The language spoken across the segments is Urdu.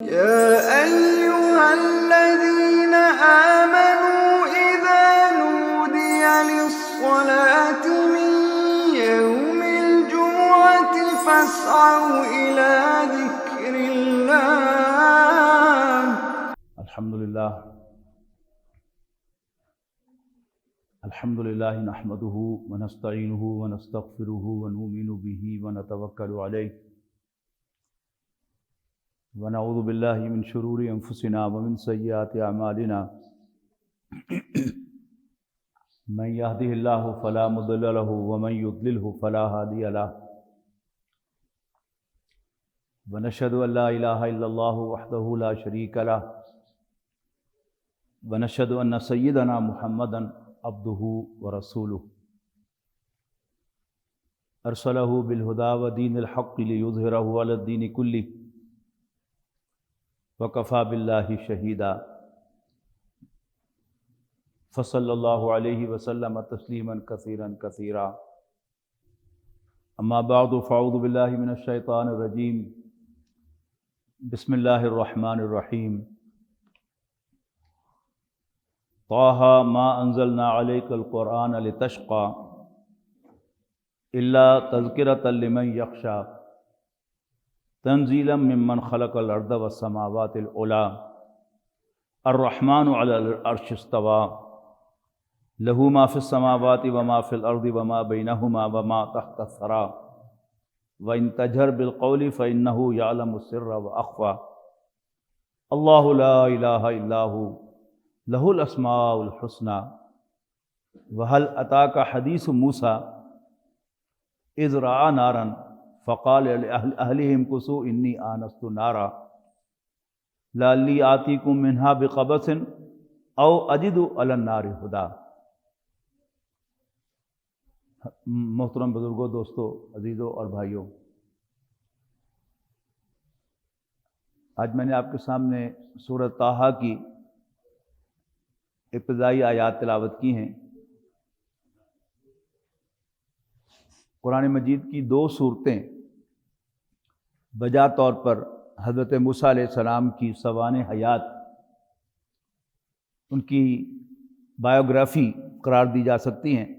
يا أيها الذين آمنوا إذا نودي للصلاة من يوم الجمعة فاسعوا إلى ذكر الله. الحمد لله نحمده ونستعينه ونستغفره ونؤمن به ونتوكل عليه ونعوذ بالله من شرور أنفسنا ومن سيئات أعمالنا من يهده الله فلا مضل له ومن يضلله فلا هادي له ونشهد أن لا إله إلا الله وحده لا شريك له ونشهد أن سيدنا محمدا عبده ورسوله أرسله بالهدى ودين الحق ليظهره على الدين كله وكفى بالله شهيدا فصلى الله عليه وسلم تسليما كثيرا كثيرا أما بعد فأعوذ بالله من الشيطان الرجيم بسم الله الرحمن الرحيم طه ما أنزلنا عليك القرآن لتشقى إلا تذكرة لمن يخشى تنزيلا ممن خلق الأرض والسماوات العلى الرحمن على العرش استوى له ما في السماوات وما في الأرض وما بينهما وما تحت الثرى وإن تجهر بالقول فإنه يعلم السر وأخفى الله لا إله إلا هو له الاسماء الحسنى وهل اتاك حديث موسى اذ راى نارا فقال لاهلهم كثوا اني آنست نارا لعلی آتیکم منها بقبس او اجد علی النار ہدی۔ محترم بزرگوں، دوستوں، عزیزوں اور بھائیوں، آج میں نے آپ کے سامنے سورۃ طٰہٰ کی ابتدائی آیات تلاوت کی ہیں۔ قرآن مجید کی دو صورتیں بجا طور پر حضرت موسیٰ علیہ السلام کی سوانح حیات، ان کی بایوگرافی قرار دی جا سکتی ہیں۔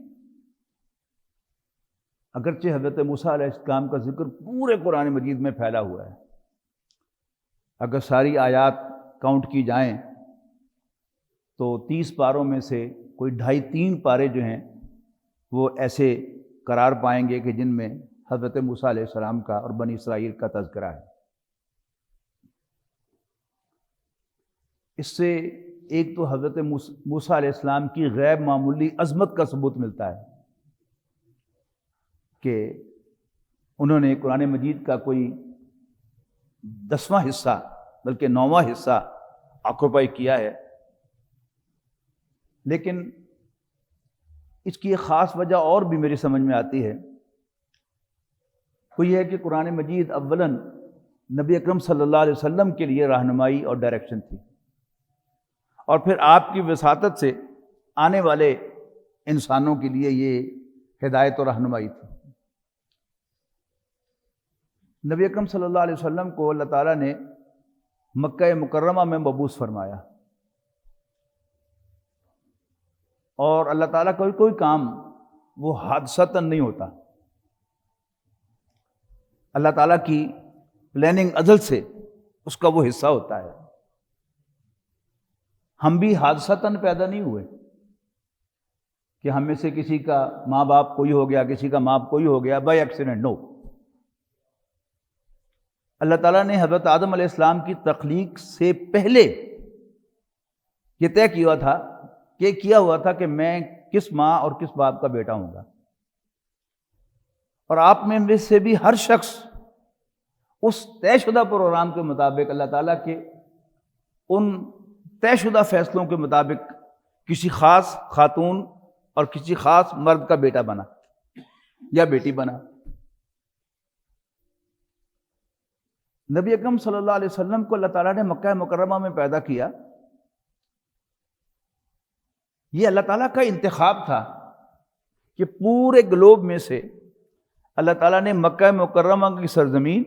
اگرچہ حضرت موسیٰ علیہ السلام کا ذکر پورے قرآن مجید میں پھیلا ہوا ہے، اگر ساری آیات کاؤنٹ کی جائیں تو 30 پاروں میں سے کوئی 2.5-3 پارے جو ہیں وہ ایسے قرار پائیں گے کہ جن میں حضرت موسیٰ علیہ السلام کا اور بنی اسرائیل کا تذکرہ ہے۔ اس سے ایک تو حضرت موسیٰ علیہ السلام کی غیر معمولی عظمت کا ثبوت ملتا ہے کہ انہوں نے قرآن مجید کا کوئی 10واں حصہ بلکہ 9واں حصہ آکوپائی کیا ہے۔ لیکن اس کی ایک خاص وجہ اور بھی میری سمجھ میں آتی ہے، وہ یہ ہے کہ قرآن مجید اولاً نبی اکرم صلی اللہ علیہ وسلم کے لیے رہنمائی اور ڈائریکشن تھی، اور پھر آپ کی وساطت سے آنے والے انسانوں کے لیے یہ ہدایت اور رہنمائی تھی۔ نبی اکرم صلی اللہ علیہ وسلم کو اللہ تعالیٰ نے مکہ مکرمہ میں مبعوث فرمایا، اور اللہ تعالیٰ کا کوئی کام وہ حادثتاً نہیں ہوتا۔ اللہ تعالیٰ کی پلاننگ ازل سے اس کا وہ حصہ ہوتا ہے۔ ہم بھی حادثتاً پیدا نہیں ہوئے کہ ہم میں سے کسی کا ماں باپ کوئی ہو گیا، کسی کا ماں کوئی ہو گیا بائی ایکسیڈنٹ، نو۔ اللہ تعالیٰ نے حضرت آدم علیہ السلام کی تخلیق سے پہلے یہ طے کیا ہوا تھا کہ میں کس ماں اور کس باپ کا بیٹا ہوں گا، اور آپ میں سے بھی ہر شخص اس طے شدہ پروگرام کے مطابق اللہ تعالیٰ کے ان طے شدہ فیصلوں کے مطابق کسی خاص خاتون اور کسی خاص مرد کا بیٹا بنا یا بیٹی بنا۔ نبی اکرم صلی اللہ علیہ وسلم کو اللہ تعالیٰ نے مکہ مکرمہ میں پیدا کیا۔ یہ اللہ تعالیٰ کا انتخاب تھا کہ پورے گلوب میں سے اللہ تعالیٰ نے مکہ مکرمہ کی سرزمین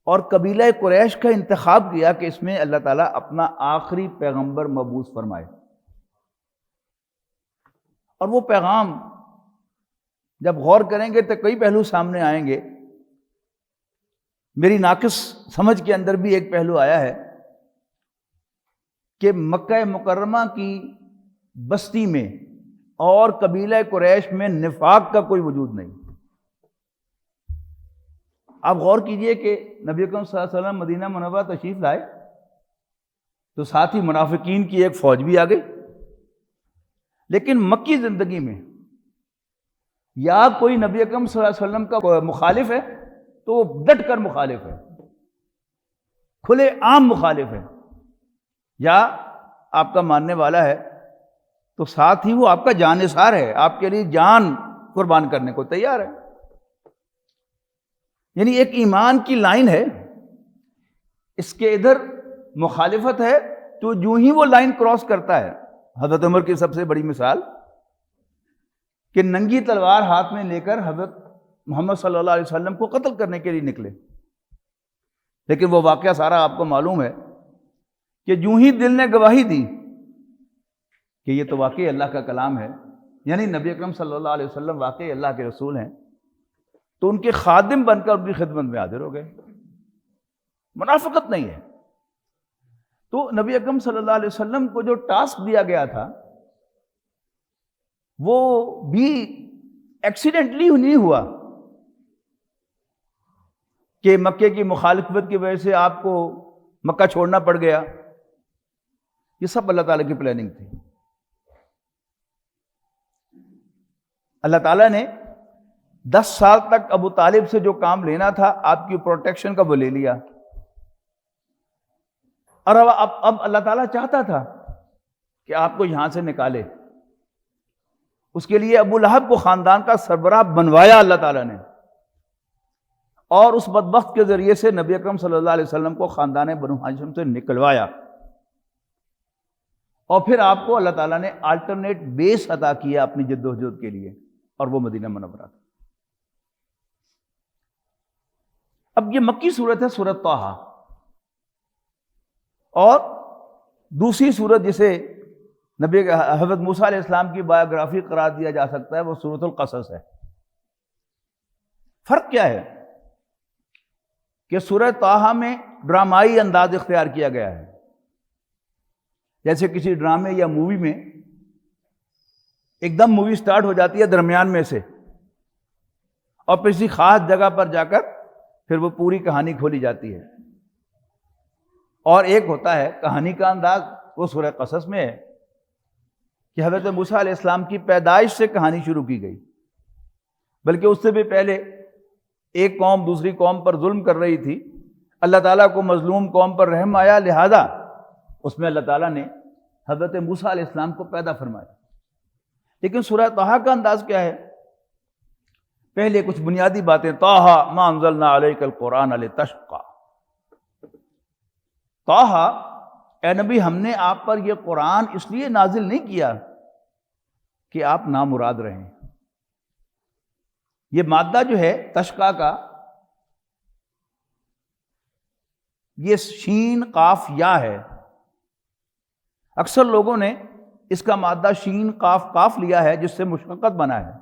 اور قبیلہ قریش کا انتخاب کیا کہ اس میں اللہ تعالیٰ اپنا آخری پیغمبر مبعوث فرمائے. اور وہ پیغام جب غور کریں گے تو کئی پہلو سامنے آئیں گے. میری ناقص سمجھ کے اندر بھی ایک پہلو آیا ہے کہ مکہ مکرمہ کی بستی میں اور قبیلہ قریش میں نفاق کا کوئی وجود نہیں. آپ غور کیجئے کہ نبی اکرم صلی اللہ علیہ وسلم مدینہ منورہ تشریف لائے تو ساتھ ہی منافقین کی ایک فوج بھی آ گئی. لیکن مکی زندگی میں یا کوئی نبی اکرم صلی اللہ علیہ وسلم کا مخالف ہے تو وہ ڈٹ کر مخالف ہے، کھلے عام مخالف ہے، یا آپ کا ماننے والا ہے تو ساتھ ہی وہ آپ کا جانثار ہے، آپ کے لیے جان قربان کرنے کو تیار ہے. یعنی ایک ایمان کی لائن ہے، اس کے ادھر مخالفت ہے تو جو ہی وہ لائن کراس کرتا ہے. حضرت عمر کی سب سے بڑی مثال کہ ننگی تلوار ہاتھ میں لے کر حضرت محمد صلی اللہ علیہ وسلم کو قتل کرنے کے لیے نکلے، لیکن وہ واقعہ سارا آپ کو معلوم ہے کہ جو ہی دل نے گواہی دی کہ یہ تو واقعی اللہ کا کلام ہے، یعنی نبی اکرم صلی اللہ علیہ وسلم واقعی اللہ کے رسول ہیں، تو ان کے خادم بن کر ان کی خدمت میں حاضر ہو گئے. منافقت نہیں ہے. تو نبی اکرم صلی اللہ علیہ وسلم کو جو ٹاسک دیا گیا تھا وہ بھی ایکسیڈنٹلی نہیں ہوا کہ مکے کی مخالفت کی وجہ سے آپ کو مکہ چھوڑنا پڑ گیا. یہ سب اللہ تعالیٰ کی پلاننگ تھی. اللہ تعالیٰ نے 10 سال تک ابو طالب سے جو کام لینا تھا آپ کی پروٹیکشن کا وہ لے لیا، اور اب اللہ تعالیٰ چاہتا تھا کہ آپ کو یہاں سے نکالے. اس کے لیے ابو لہب کو خاندان کا سربراہ بنوایا اللہ تعالیٰ نے، اور اس بدبخت کے ذریعے سے نبی اکرم صلی اللہ علیہ وسلم کو خاندان بنو ہاشم سے نکلوایا، اور پھر آپ کو اللہ تعالیٰ نے الٹرنیٹ بیس عطا کیا اپنی جد و جہد کے لیے، اور وہ مدینہ منورہ تھا. اب یہ مکی صورت ہے سورۃ طٰہٰ، اور دوسری صورت جسے نبی حضرت موسیٰ علیہ السلام کی بایوگرافی قرار دیا جا سکتا ہے وہ سورۃ القصص ہے. فرق کیا ہے کہ سورۃ طٰہٰ میں ڈرامائی انداز اختیار کیا گیا ہے، جیسے کسی ڈرامے یا مووی میں ایک دم مووی سٹارٹ ہو جاتی ہے درمیان میں سے، اور پھر کسی خاص جگہ پر جا کر پھر وہ پوری کہانی کھولی جاتی ہے. اور ایک ہوتا ہے کہانی کا انداز، وہ سورہ قصص میں ہے کہ حضرت موسیٰ علیہ السلام کی پیدائش سے کہانی شروع کی گئی، بلکہ اس سے بھی پہلے ایک قوم دوسری قوم پر ظلم کر رہی تھی، اللہ تعالیٰ کو مظلوم قوم پر رحم آیا، لہذا اس میں اللہ تعالیٰ نے حضرت موسیٰ علیہ السلام کو پیدا فرمایا. لیکن سورہ طٰہٰ کا انداز کیا ہے؟ پہلے کچھ بنیادی باتیں، طٰہٰ ما انزلنا علیک القرآن لتشقی، طٰہٰ اے نبی ہم نے آپ پر یہ قرآن اس لیے نازل نہیں کیا کہ آپ نامراد رہیں. یہ مادہ جو ہے تشقیٰ کا، یہ شین قاف یا ہے. اکثر لوگوں نے اس کا مادہ شین قاف قاف لیا ہے جس سے مشقت بنا ہے،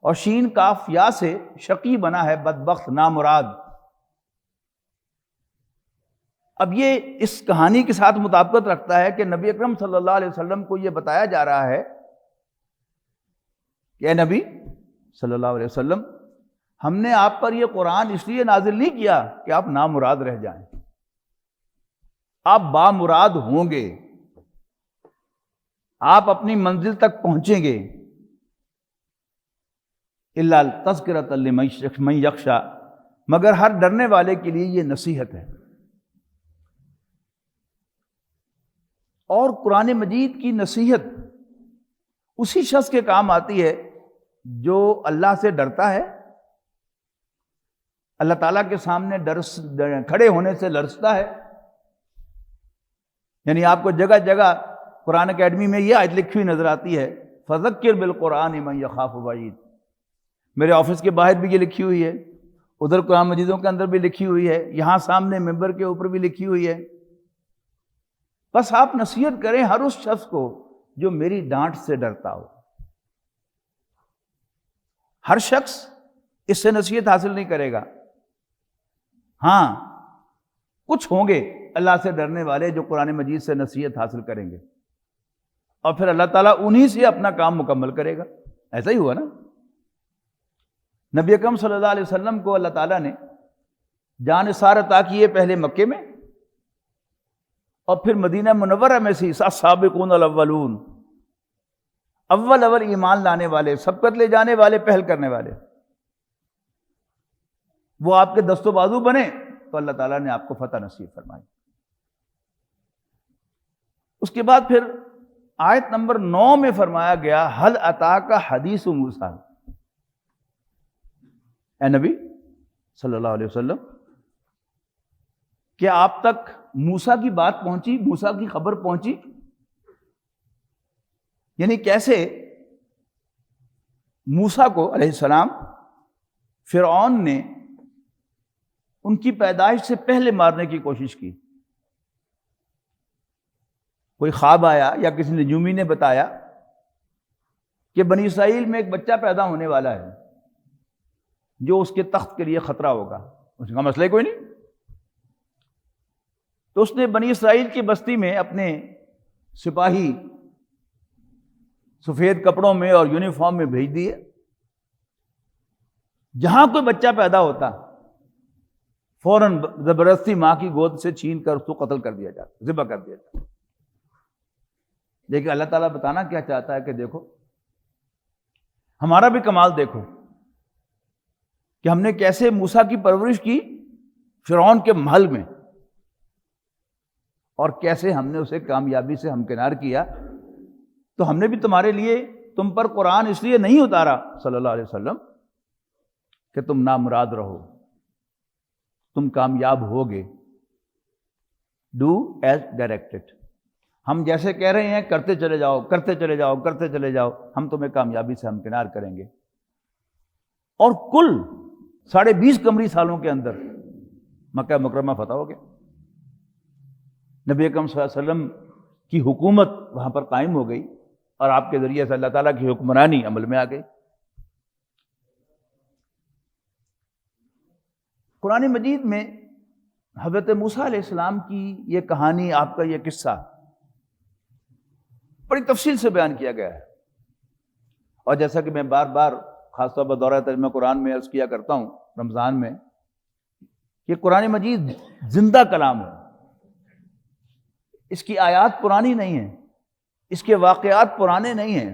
اور شین کاف یا سے شقی بنا ہے، بدبخت، نامراد. اب یہ اس کہانی کے ساتھ مطابقت رکھتا ہے کہ نبی اکرم صلی اللہ علیہ وسلم کو یہ بتایا جا رہا ہے کہ اے نبی صلی اللہ علیہ وسلم ہم نے آپ پر یہ قرآن اس لیے نازل نہیں کیا کہ آپ نامراد رہ جائیں، آپ بامراد ہوں گے، آپ اپنی منزل تک پہنچیں گے. الا تذکرۃ لمن یخشی، مگر ہر ڈرنے والے کے لیے یہ نصیحت ہے. اور قرآن مجید کی نصیحت اسی شخص کے کام آتی ہے جو اللہ سے ڈرتا ہے، اللہ تعالیٰ کے سامنے کھڑے ہونے سے لرزتا ہے. یعنی آپ کو جگہ جگہ قرآن اکیڈمی میں یہ آیت لکھی ہوئی نظر آتی ہے، فذکر بالقرآن من یخاف وعید. میرے آفس کے باہر بھی یہ لکھی ہوئی ہے، ادھر قرآن مجیدوں کے اندر بھی لکھی ہوئی ہے، یہاں سامنے ممبر کے اوپر بھی لکھی ہوئی ہے۔ بس آپ نصیحت کریں ہر اس شخص کو جو میری ڈانٹ سے ڈرتا ہو۔ ہر شخص اس سے نصیحت حاصل نہیں کرے گا، ہاں کچھ ہوں گے اللہ سے ڈرنے والے جو قرآن مجید سے نصیحت حاصل کریں گے، اور پھر اللہ تعالیٰ انہی سے اپنا کام مکمل کرے گا۔ ایسا ہی ہوا نا، نبی اکرم صلی اللہ علیہ وسلم کو اللہ تعالیٰ نے جان نثار عطا کیے پہلے مکے میں، اور پھر مدینہ منورہ میں سے السابقون الاولون، اول ایمان لانے والے، سبقت لے جانے والے، پہل کرنے والے، وہ آپ کے دست و بازو بنے تو اللہ تعالیٰ نے آپ کو فتح نصیب فرمائی۔ اس کے بعد پھر آیت نمبر 9 میں فرمایا گیا حل اتاک حدیث موسیٰ، اے نبی صلی اللہ علیہ وسلم کیا آپ تک موسیٰ کی بات پہنچی، موسیٰ کی خبر پہنچی؟ یعنی کیسے موسیٰ کو علیہ السلام فرعون نے ان کی پیدائش سے پہلے مارنے کی کوشش کی۔ کوئی خواب آیا یا کسی نجومی نے بتایا کہ بنی اسرائیل میں ایک بچہ پیدا ہونے والا ہے جو اس کے تخت کے لیے خطرہ ہوگا۔ اس کا مسئلہ کوئی نہیں، تو اس نے بنی اسرائیل کی بستی میں اپنے سپاہی سفید کپڑوں میں اور یونیفارم میں بھیج دیے، جہاں کوئی بچہ پیدا ہوتا فوراً زبردستی ماں کی گود سے چھین کر اس کو قتل کر دیا جاتا، ذبح کر دیا جاتا۔ لیکن اللہ تعالیٰ بتانا کیا چاہتا ہے کہ دیکھو ہمارا بھی کمال دیکھو کہ ہم نے کیسے موسیٰ کی پرورش کی فرعون کے محل میں، اور کیسے ہم نے اسے کامیابی سے ہمکنار کیا۔ تو ہم نے بھی تمہارے لیے تم پر قرآن اس لیے نہیں اتارا صلی اللہ علیہ وسلم کہ تم نامراد رہو، تم کامیاب ہوگے۔ ڈو ایز ڈائریکٹڈ، ہم جیسے کہہ رہے ہیں کرتے چلے جاؤ، کرتے چلے جاؤ، کرتے چلے جاؤ، ہم تمہیں کامیابی سے ہمکنار کریں گے۔ اور کل 20.5 قمری سالوں کے اندر مکہ مکرمہ فتح ہو گیا۔ نبی اکرم صلی اللہ علیہ وسلم کی حکومت وہاں پر قائم ہو گئی، اور آپ کے ذریعے سے اللہ تعالیٰ کی حکمرانی عمل میں آ گئی۔ قرآن مجید میں حضرت موسیٰ علیہ السلام کی یہ کہانی، آپ کا یہ قصہ بڑی تفصیل سے بیان کیا گیا ہے، اور جیسا کہ میں بار بار خاص طور پر دورہ ترجمہ قرآن میں عرض کیا کرتا ہوں رمضان میں، کہ قرآن مجید زندہ کلام ہے، اس کی آیات پرانی نہیں ہیں، اس کے واقعات پرانے نہیں ہیں،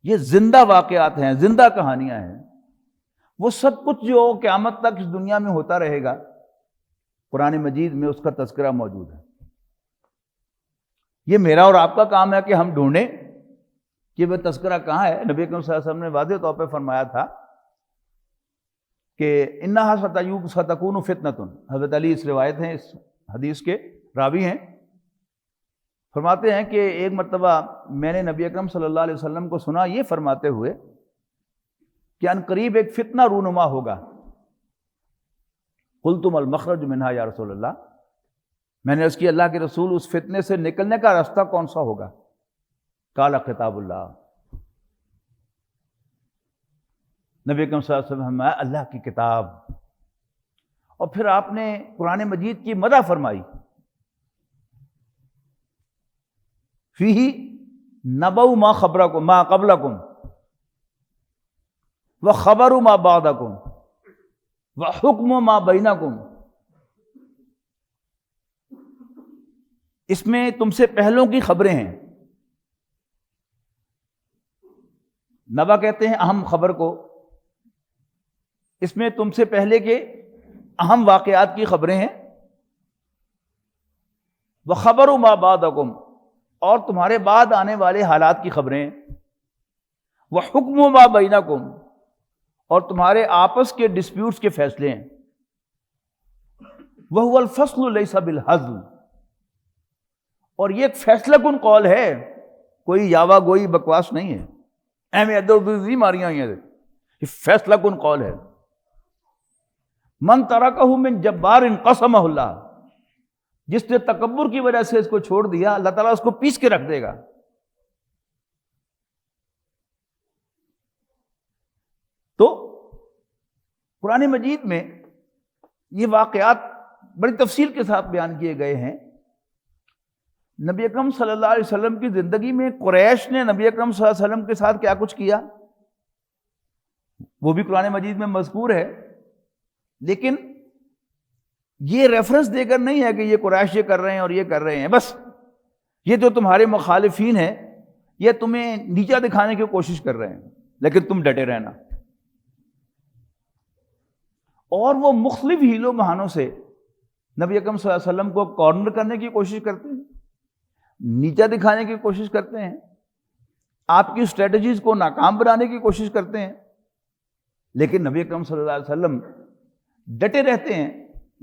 یہ زندہ واقعات ہیں، زندہ کہانیاں ہیں۔ وہ سب کچھ جو قیامت تک اس دنیا میں ہوتا رہے گا قرآن مجید میں اس کا تذکرہ موجود ہے۔ یہ میرا اور آپ کا کام ہے کہ ہم ڈھونڈیں کہ وہ تذکرہ کہاں ہے۔ نبی اکرم صلی اللہ علیہ وسلم نے واضح طور پہ فرمایا تھا کہ انہا ستکون فتنۃ، حضرت علی اس روایت ہیں، اس حدیث کے راوی ہیں، فرماتے ہیں کہ ایک مرتبہ میں نے نبی اکرم صلی اللہ علیہ وسلم کو سنا یہ فرماتے ہوئے کہ ان قریب ایک فتنہ رونما ہوگا۔ قلتم المخرج منہا یا رسول اللہ، میں نے عرض کی اللہ کے رسول اس فتنے سے نکلنے کا راستہ کون سا ہوگا؟ قال کتاب اللہ، نبی اکرم صلی اللہ علیہ وسلم فرمایا اللہ کی کتاب۔ اور پھر آپ نے قرآن مجید کی مدح فرمائی، فیہ نبأ ما خبرکم ما قبلکم وخبر ما بعدکم وحکم ما بینکم، اس میں تم سے پہلوں کی خبریں ہیں۔ نبا کہتے ہیں اہم خبر کو، اس میں تم سے پہلے کے اہم واقعات کی خبریں ہیں۔ وخبر ما بعدکم، اور تمہارے بعد آنے والے حالات کی خبریں ہیں۔ وحکم ما بینکم، اور تمہارے آپس کے ڈسپیوٹس کے فیصلے ہیں۔ وہو الفصل لیس بالہزل، اور یہ ایک فیصلہ کن قول ہے، کوئی یاوا گوئی بکواس نہیں ہے، اہم ادھر ادھر نہیں ماریاں ہوئی ہیں، یہ فیصلہ کن قول ہے۔ من ترکہ من جبار قسمہ اللہ، جس نے تکبر کی وجہ سے اس کو چھوڑ دیا اللہ تعالیٰ اس کو پیس کے رکھ دے گا۔ تو قرآن مجید میں یہ واقعات بڑی تفصیل کے ساتھ بیان کیے گئے ہیں۔ نبی اکرم صلی اللہ علیہ وسلم کی زندگی میں قریش نے نبی اکرم صلی اللہ علیہ وسلم کے ساتھ کیا کچھ کیا وہ بھی قرآن مجید میں مذکور ہے، لیکن یہ ریفرنس دے کر نہیں ہے کہ یہ قریش یہ کر رہے ہیں اور یہ کر رہے ہیں، بس یہ جو تمہارے مخالفین ہیں یہ تمہیں نیچا دکھانے کی کوشش کر رہے ہیں، لیکن تم ڈٹے رہنا۔ اور وہ مختلف ہیلوں بہانوں سے نبی اکرم صلی اللہ علیہ وسلم کو کارنر کرنے کی کوشش کرتے ہیں، نیچا دکھانے کی کوشش کرتے ہیں، آپ کی اسٹریٹجیز کو ناکام بنانے کی کوشش کرتے ہیں، لیکن نبی اکرم صلی اللہ علیہ وسلم ڈٹے رہتے ہیں،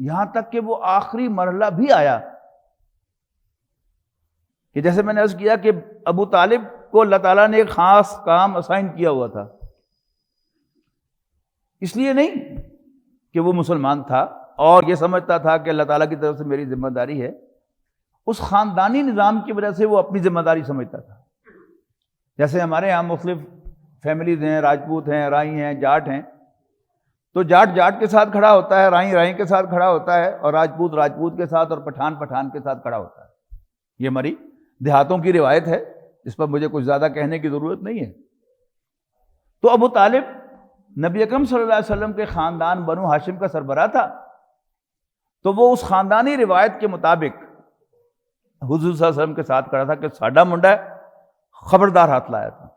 یہاں تک کہ وہ آخری مرحلہ بھی آیا کہ جیسے میں نے عرض کیا کہ ابو طالب کو اللہ تعالیٰ نے ایک خاص کام اسائن کیا ہوا تھا، اس لیے نہیں کہ وہ مسلمان تھا اور یہ سمجھتا تھا کہ اللہ تعالیٰ کی طرف سے میری ذمہ داری ہے، اس خاندانی نظام کی وجہ سے وہ اپنی ذمہ داری سمجھتا تھا۔ جیسے ہمارے یہاں مختلف فیملیز ہیں، راجپوت ہیں، رائی ہیں، جاٹ ہیں، تو جاٹ جاٹ کے ساتھ کھڑا ہوتا ہے، رائی رائی کے ساتھ کھڑا ہوتا ہے، اور راجپوت راجپوت کے ساتھ، اور پٹھان پٹھان کے ساتھ کھڑا ہوتا ہے۔ یہ ہماری دیہاتوں کی روایت ہے، اس پر مجھے کچھ زیادہ کہنے کی ضرورت نہیں ہے۔ تو ابو طالب نبی اکرم صلی اللہ علیہ وسلم کے خاندان بنو ہاشم کا سربراہ تھا، تو وہ اس خاندانی روایت کے مطابق حضور صلی اللہ علیہ وسلم کے ساتھ کھڑا تھا کہ ساڈا منڈا ہے، خبردار ہاتھ لایا تھا۔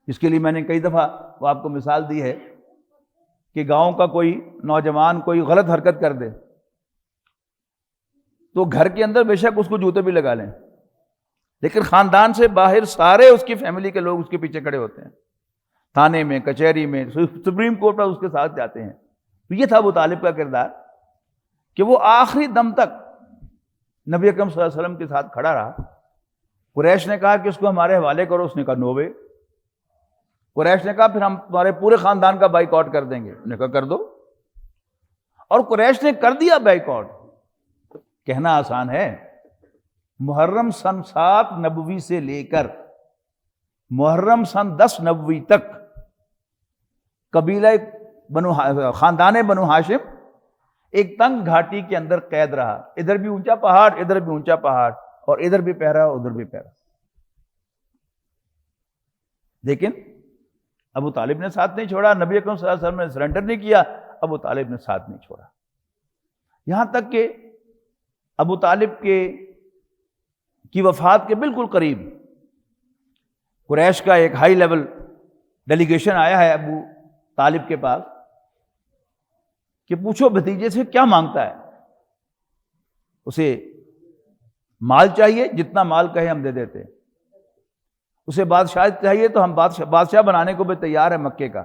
اس کے لیے میں نے کئی دفعہ وہ آپ کو مثال دی ہے کہ گاؤں کا کوئی نوجوان کوئی غلط حرکت کر دے تو گھر کے اندر بے شک اس کو جوتے بھی لگا لیں، لیکن خاندان سے باہر سارے اس کی فیملی کے لوگ اس کے پیچھے کھڑے ہوتے ہیں، تھانے میں، کچہری میں، سپریم کورٹ میں اس کے ساتھ جاتے ہیں۔ تو یہ تھا ابو طالب کا کردار کہ وہ آخری دم تک نبی اکرم صلی اللہ علیہ وسلم کے ساتھ کھڑا رہا۔ قریش نے کہا کہ اس کو ہمارے حوالے کرو، اس نے کہا نو وے۔ قریش نے کہا پھر ہم تمہارے پورے خاندان کا بائیک آؤٹ کر دیں گے، انہوں نے کہا کر دو، اور قریش نے کر دیا بائیک آؤٹ۔ کہنا آسان ہے، محرم سن 7 نبوی سے لے کر محرم سن 10 نبوی تک قبیلہ خاندان بنو ہاشم ایک تنگ گھاٹی کے اندر قید رہا، ادھر بھی اونچا پہاڑ، ادھر بھی اونچا پہاڑ، اور ادھر بھی پہرا ادھر بھی پہرا، لیکن ابو طالب نے ساتھ نہیں چھوڑا، نبی اکرم صلی اللہ علیہ وسلم نے سرنڈر نہیں کیا، ابو طالب نے ساتھ نہیں چھوڑا، یہاں تک کہ ابو طالب کی وفات کے بالکل قریب قریش کا ایک ہائی لیول ڈیلیگیشن آیا ہے ابو طالب کے پاس کہ پوچھو بھتیجے سے کیا مانگتا ہے، اسے مال چاہیے، جتنا مال کہے ہم دے دیتے، اسے بادشاہ چاہیے تو ہم بادشاہ بنانے کو بھی تیار ہے مکے کا،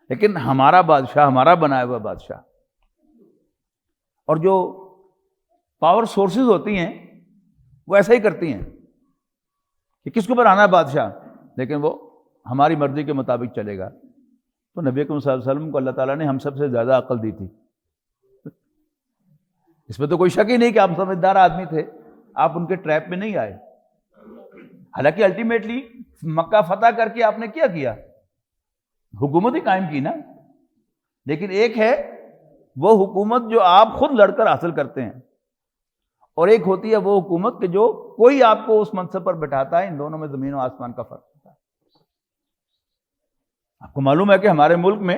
لیکن ہمارا بادشاہ، ہمارا بنایا ہوا بادشاہ۔ اور جو پاور سورسز ہوتی ہیں وہ ایسا ہی کرتی ہیں کہ کس کو بنانا ہے بادشاہ، لیکن وہ ہماری مرضی کے مطابق چلے گا۔ تو نبی اکرم صلی اللہ علیہ وسلم کو اللہ تعالیٰ نے ہم سب سے زیادہ عقل دی تھی، اس میں تو کوئی شک ہی نہیں کہ آپ سمجھدار آدمی تھے، آپ ان کے ٹریپ میں نہیں آئے۔ حالانکہ الٹیمیٹلی مکہ فتح کر کے آپ نے کیا کیا، حکومت ہی قائم کی نا، لیکن ایک ہے وہ حکومت جو آپ خود لڑ کر حاصل کرتے ہیں، اور ایک ہوتی ہے وہ حکومت کہ جو کوئی آپ کو اس منصب پر بٹھاتا ہے۔ ان دونوں میں زمین و آسمان کا فرق ہوتا ہے۔ آپ کو معلوم ہے کہ ہمارے ملک میں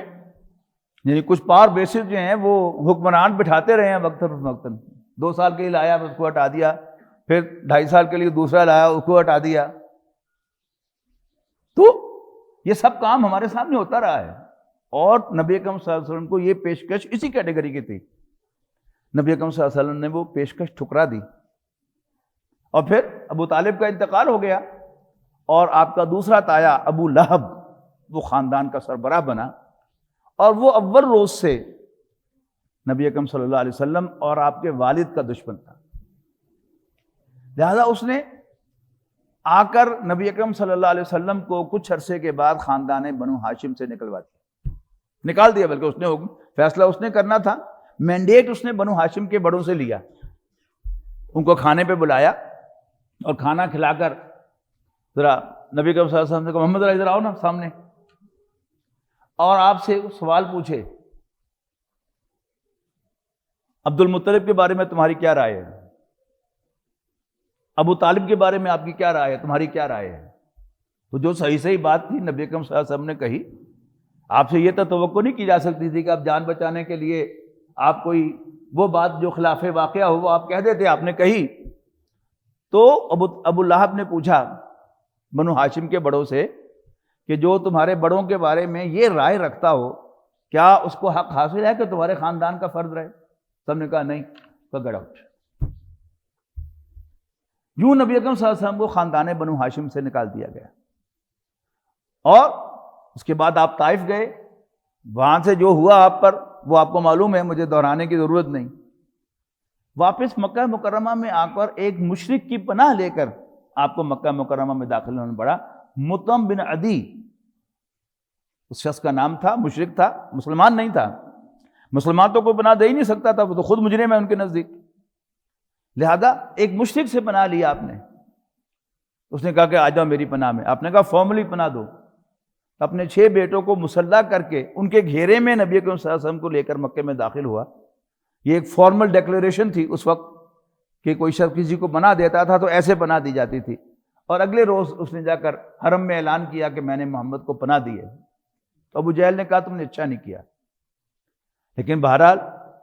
یعنی کچھ پاور بیسز جو ہیں وہ حکمران بٹھاتے رہے ہیں وقتاً فوقتاً، 2 سال کے لیے لایا اس کو ہٹا دیا، پھر 2.5 سال کے لیے دوسرا لایا اس کو ہٹا دیا، تو یہ سب کام ہمارے سامنے ہوتا رہا ہے، اور نبی اکرم صلی اللہ علیہ وسلم کو یہ پیشکش اسی کیٹیگری کی تھی۔ نبی اکرم صلی اللہ علیہ وسلم نے وہ پیشکش ٹھکرا دی، اور پھر ابو طالب کا انتقال ہو گیا، اور آپ کا دوسرا تایا ابو لہب وہ خاندان کا سربراہ بنا، اور وہ اول روز سے نبی اکرم صلی اللہ علیہ وسلم اور آپ کے والد کا دشمن تھا، لہذا اس نے آ کر نبی اکرم صلی اللہ علیہ وسلم کو کچھ عرصے کے بعد خاندان بنو ہاشم سے نکال دیا، بلکہ اس نے فیصلہ اس نے کرنا تھا، مینڈیٹ اس نے بنو ہاشم کے بڑوں سے لیا، ان کو کھانے پہ بلایا اور کھانا کھلا کر ذرا نبی کریم صلی اللہ علیہ وسلم نے کہا محمد ادھر آؤ نا سامنے، اور آپ سے سوال پوچھے عبد المطلب کے بارے میں تمہاری کیا رائے ہے، ابو طالب کے بارے میں آپ کی کیا رائے ہے، تمہاری کیا رائے ہے؟ تو جو صحیح بات تھی نبی اکرم صلی اللہ علیہ وسلم نے کہی، آپ سے یہ تو توقع نہیں کی جا سکتی تھی کہ آپ جان بچانے کے لیے آپ کوئی وہ بات جو خلاف واقعہ ہو وہ آپ کہہ دیتے، آپ نے کہی۔ تو ابو لہب نے پوچھا بنو ہاشم کے بڑوں سے کہ جو تمہارے بڑوں کے بارے میں یہ رائے رکھتا ہو کیا اس کو حق حاصل ہے کہ تمہارے خاندان کا فرد رہے؟ سب نے کہا نہیں، گٹ آؤٹ۔ یوں نبی اکرم صلی اللہ علیہ وسلم کو خاندان بنو ہاشم سے نکال دیا گیا، اور اس کے بعد آپ طائف گئے، وہاں سے جو ہوا آپ پر وہ آپ کو معلوم ہے، مجھے دہرانے کی ضرورت نہیں۔ واپس مکہ مکرمہ میں آ کر ایک مشرک کی پناہ لے کر آپ کو مکہ مکرمہ میں داخل ہونا پڑا۔ مطعم بن عدی اس شخص کا نام تھا، مشرک تھا، مسلمان نہیں تھا، مسلمان تو کوئی پناہ دے ہی نہیں سکتا تھا، وہ تو خود مجرم ہے ان کے نزدیک، لہذا ایک مشرک سے پناہ لیا آپ نے۔ اس نے کہا کہ آ جاؤ میری پناہ میں، آپ نے کہا فارملی پناہ دو۔ اپنے 6 بیٹوں کو مسلح کر کے ان کے گھیرے میں نبی اکرم صلی اللہ علیہ وسلم کو لے کر مکے میں داخل ہوا۔ یہ ایک فارمل ڈیکلیریشن تھی اس وقت کہ کوئی شخص کسی کو پناہ دیتا تھا تو ایسے پناہ دی جاتی تھی، اور اگلے روز اس نے جا کر حرم میں اعلان کیا کہ میں نے محمد کو پناہ دی ہے۔ تو ابو جہل نے کہا تم نے اچھا نہیں کیا، لیکن بہرحال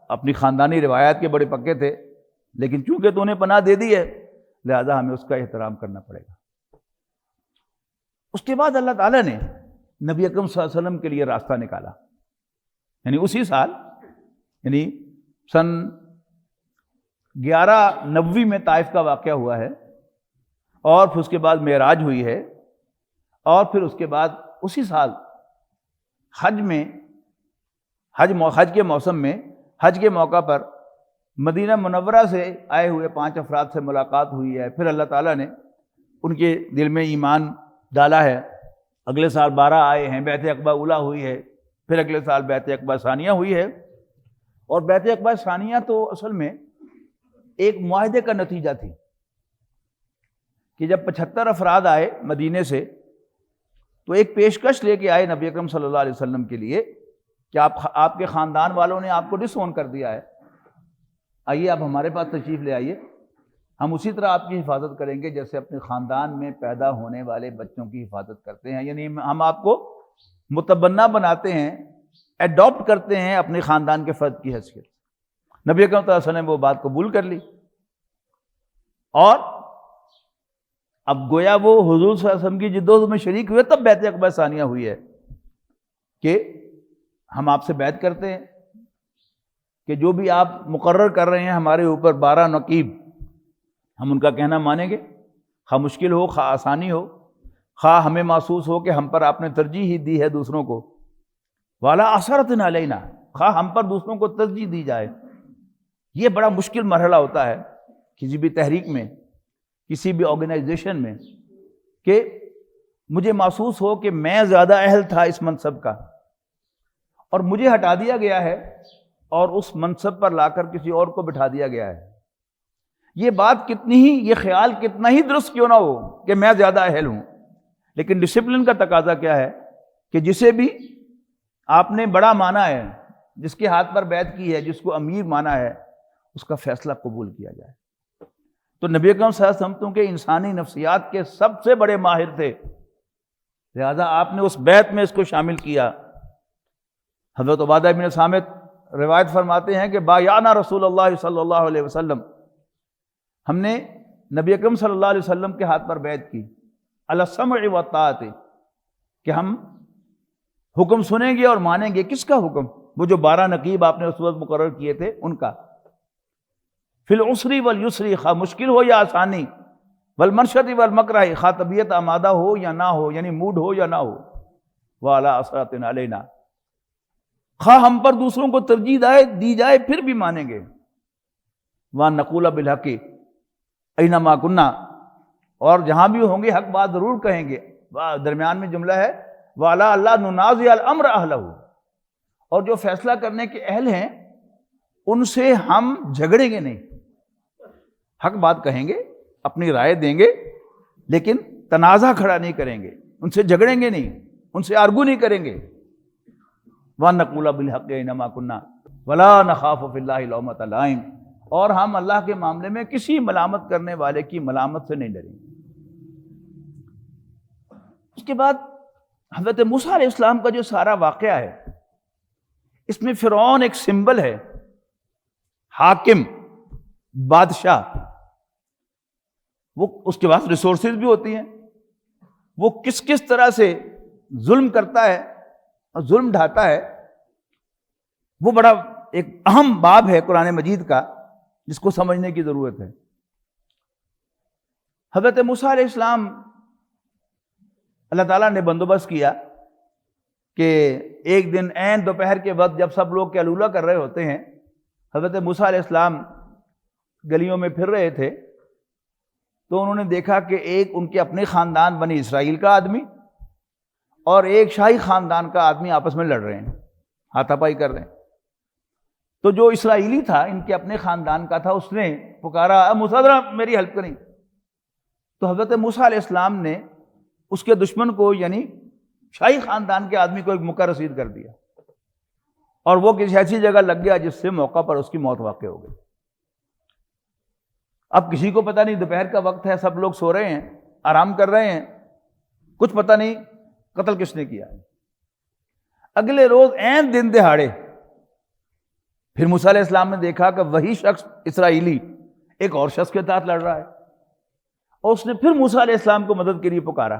اپنی خاندانی روایات کے بڑے پکے تھے، لیکن چونکہ تو نے پناہ دے دی ہے لہذا ہمیں اس کا احترام کرنا پڑے گا۔ اس کے بعد اللہ تعالیٰ نے نبی اکرم صلی اللہ علیہ وسلم کے لیے راستہ نکالا، یعنی اسی سال، یعنی سن 1190 میں طائف کا واقعہ ہوا ہے، اور پھر اس کے بعد معراج ہوئی ہے، اور پھر اس کے بعد اسی سال حج کے موسم میں، حج کے موقع پر مدینہ منورہ سے آئے ہوئے 5 افراد سے ملاقات ہوئی ہے۔ پھر اللہ تعالیٰ نے ان کے دل میں ایمان ڈالا ہے، اگلے سال 12 آئے ہیں، بیعت عقبہ اولیٰ ہوئی ہے، پھر اگلے سال بیعت عقبہ ثانیہ ہوئی ہے۔ اور بیعت عقبہ ثانیہ تو اصل میں ایک معاہدے کا نتیجہ تھی کہ جب 75 افراد آئے مدینے سے تو ایک پیشکش لے کے آئے نبی اکرم صلی اللہ علیہ وسلم کے لیے کہ آپ کے خاندان والوں نے آپ کو ڈس اون کر دیا ہے، آئیے آپ ہمارے پاس تشریف لے آئیے، ہم اسی طرح آپ کی حفاظت کریں گے جیسے اپنے خاندان میں پیدا ہونے والے بچوں کی حفاظت کرتے ہیں، یعنی ہم آپ کو متبنہ بناتے ہیں، ایڈاپٹ کرتے ہیں اپنے خاندان کے فرد کی حیثیت۔ نبی اکرم صلی اللہ علیہ وسلم نے وہ بات قبول کر لی، اور اب گویا وہ حضور صلی اللہ علیہ وسلم کی جدوجہد میں شریک ہوئے، تب بیعت عقبہ ثانیہ ہوئی ہے کہ ہم آپ سے بیعت کرتے ہیں کہ جو بھی آپ مقرر کر رہے ہیں ہمارے اوپر 12 نقیب، ہم ان کا کہنا مانیں گے، خواہ مشکل ہو خواہ آسانی ہو، خواہ ہمیں محسوس ہو کہ ہم پر آپ نے ترجیح ہی دی ہے دوسروں کو، والا اثرت علینا، خواہ ہم پر دوسروں کو ترجیح دی جائے۔ یہ بڑا مشکل مرحلہ ہوتا ہے کسی بھی تحریک میں، کسی بھی آرگنائزیشن میں، کہ مجھے محسوس ہو کہ میں زیادہ اہل تھا اس منصب کا اور مجھے ہٹا دیا گیا ہے اور اس منصب پر لا کر کسی اور کو بٹھا دیا گیا ہے۔ یہ بات کتنی ہی، یہ خیال کتنا ہی درست کیوں نہ ہو کہ میں زیادہ اہل ہوں، لیکن ڈسپلن کا تقاضا کیا ہے کہ جسے بھی آپ نے بڑا مانا ہے، جس کے ہاتھ پر بیعت کی ہے، جس کو امیر مانا ہے، اس کا فیصلہ قبول کیا جائے۔ تو نبی اکرم صلی اللہ علیہ وسلم کے انسانی نفسیات کے سب سے بڑے ماہر تھے، لہذا آپ نے اس بیعت میں اس کو شامل کیا۔ حضرت عبادہ بن صامت روایت فرماتے ہیں کہ بایعنا رسول اللہ صلی اللہ علیہ وسلم، ہم نے نبی اکرم صلی اللہ علیہ وسلم کے ہاتھ پر بیعت کی، علی السمع والطاعۃ، کہ ہم حکم سنیں گے اور مانیں گے۔ کس کا حکم؟ وہ جو 12 نقیب آپ نے اس وقت مقرر کیے تھے ان کا۔ فی العسر والیسر، خواہ مشکل ہو یا آسانی، والمنشط والمکرہ، خواہ طبیعت آمادہ ہو یا نہ ہو، یعنی موڈ ہو یا نہ ہو، وعلی اثرۃ علینا، خواہ ہم پر دوسروں کو ترجیح دی جائے پھر بھی مانیں گے، وان نقول بالحق اینما کنا، اور جہاں بھی ہوں گے حق بات ضرور کہیں گے۔ درمیان میں جملہ ہے وعلی اللہ ننازع الامر اہلہ، اور جو فیصلہ کرنے کے اہل ہیں ان سے ہم جھگڑیں گے نہیں، حق بات کہیں گے، اپنی رائے دیں گے، لیکن تنازع کھڑا نہیں کریں گے، ان سے جھگڑیں گے نہیں، ان سے آرگو نہیں کریں گے۔ وَنَقُولَ بِالْحَقِّ أَيْنَمَا كُنَّا وَلَا نَخَافُ فِي اللَّهِ لَوْمَةَ لَائِمٍ، اور ہم اللہ کے معاملے میں کسی ملامت کرنے والے کی ملامت سے نہیں ڈریں گے۔ اس کے بعد حضرت موسیٰ علیہ السلام کا جو سارا واقعہ ہے، اس میں فرعون ایک سمبل ہے، حاکم، بادشاہ۔ وہ اس کے پاس ریسورسز بھی ہوتی ہیں، وہ کس کس طرح سے ظلم کرتا ہے اور ظلم ڈھاتا ہے، وہ بڑا ایک اہم باب ہے قرآن مجید کا جس کو سمجھنے کی ضرورت ہے۔ حضرت موسیٰ علیہ السلام، اللہ تعالیٰ نے بندوبست کیا کہ ایک دن عین دوپہر کے وقت جب سب لوگ کیلولہ کر رہے ہوتے ہیں، حضرت موسیٰ علیہ السلام گلیوں میں پھر رہے تھے، تو انہوں نے دیکھا کہ ایک ان کے اپنے خاندان بنی اسرائیل کا آدمی اور ایک شاہی خاندان کا آدمی آپس میں لڑ رہے ہیں، ہاتھا پائی کر رہے ہیں۔ تو جو اسرائیلی تھا، ان کے اپنے خاندان کا تھا، اس نے پکارا موسیٰ ذرا میری ہیلپ کریں۔ تو حضرت موسیٰ علیہ السلام نے اس کے دشمن کو، یعنی شاہی خاندان کے آدمی کو، ایک مکہ رسید کر دیا، اور وہ کسی ایسی جگہ لگ گیا جس سے موقع پر اس کی موت واقع ہو گئی۔ اب کسی کو پتہ نہیں، دوپہر کا وقت ہے، سب لوگ سو رہے ہیں، آرام کر رہے ہیں، کچھ پتہ نہیں قتل کس نے کیا۔ اگلے روز عین دن دہاڑے پھر موسیٰ علیہ السلام نے دیکھا کہ وہی شخص اسرائیلی ایک اور شخص کے ساتھ لڑ رہا ہے، اور اس نے پھر موسیٰ علیہ السلام کو مدد کے لیے پکارا۔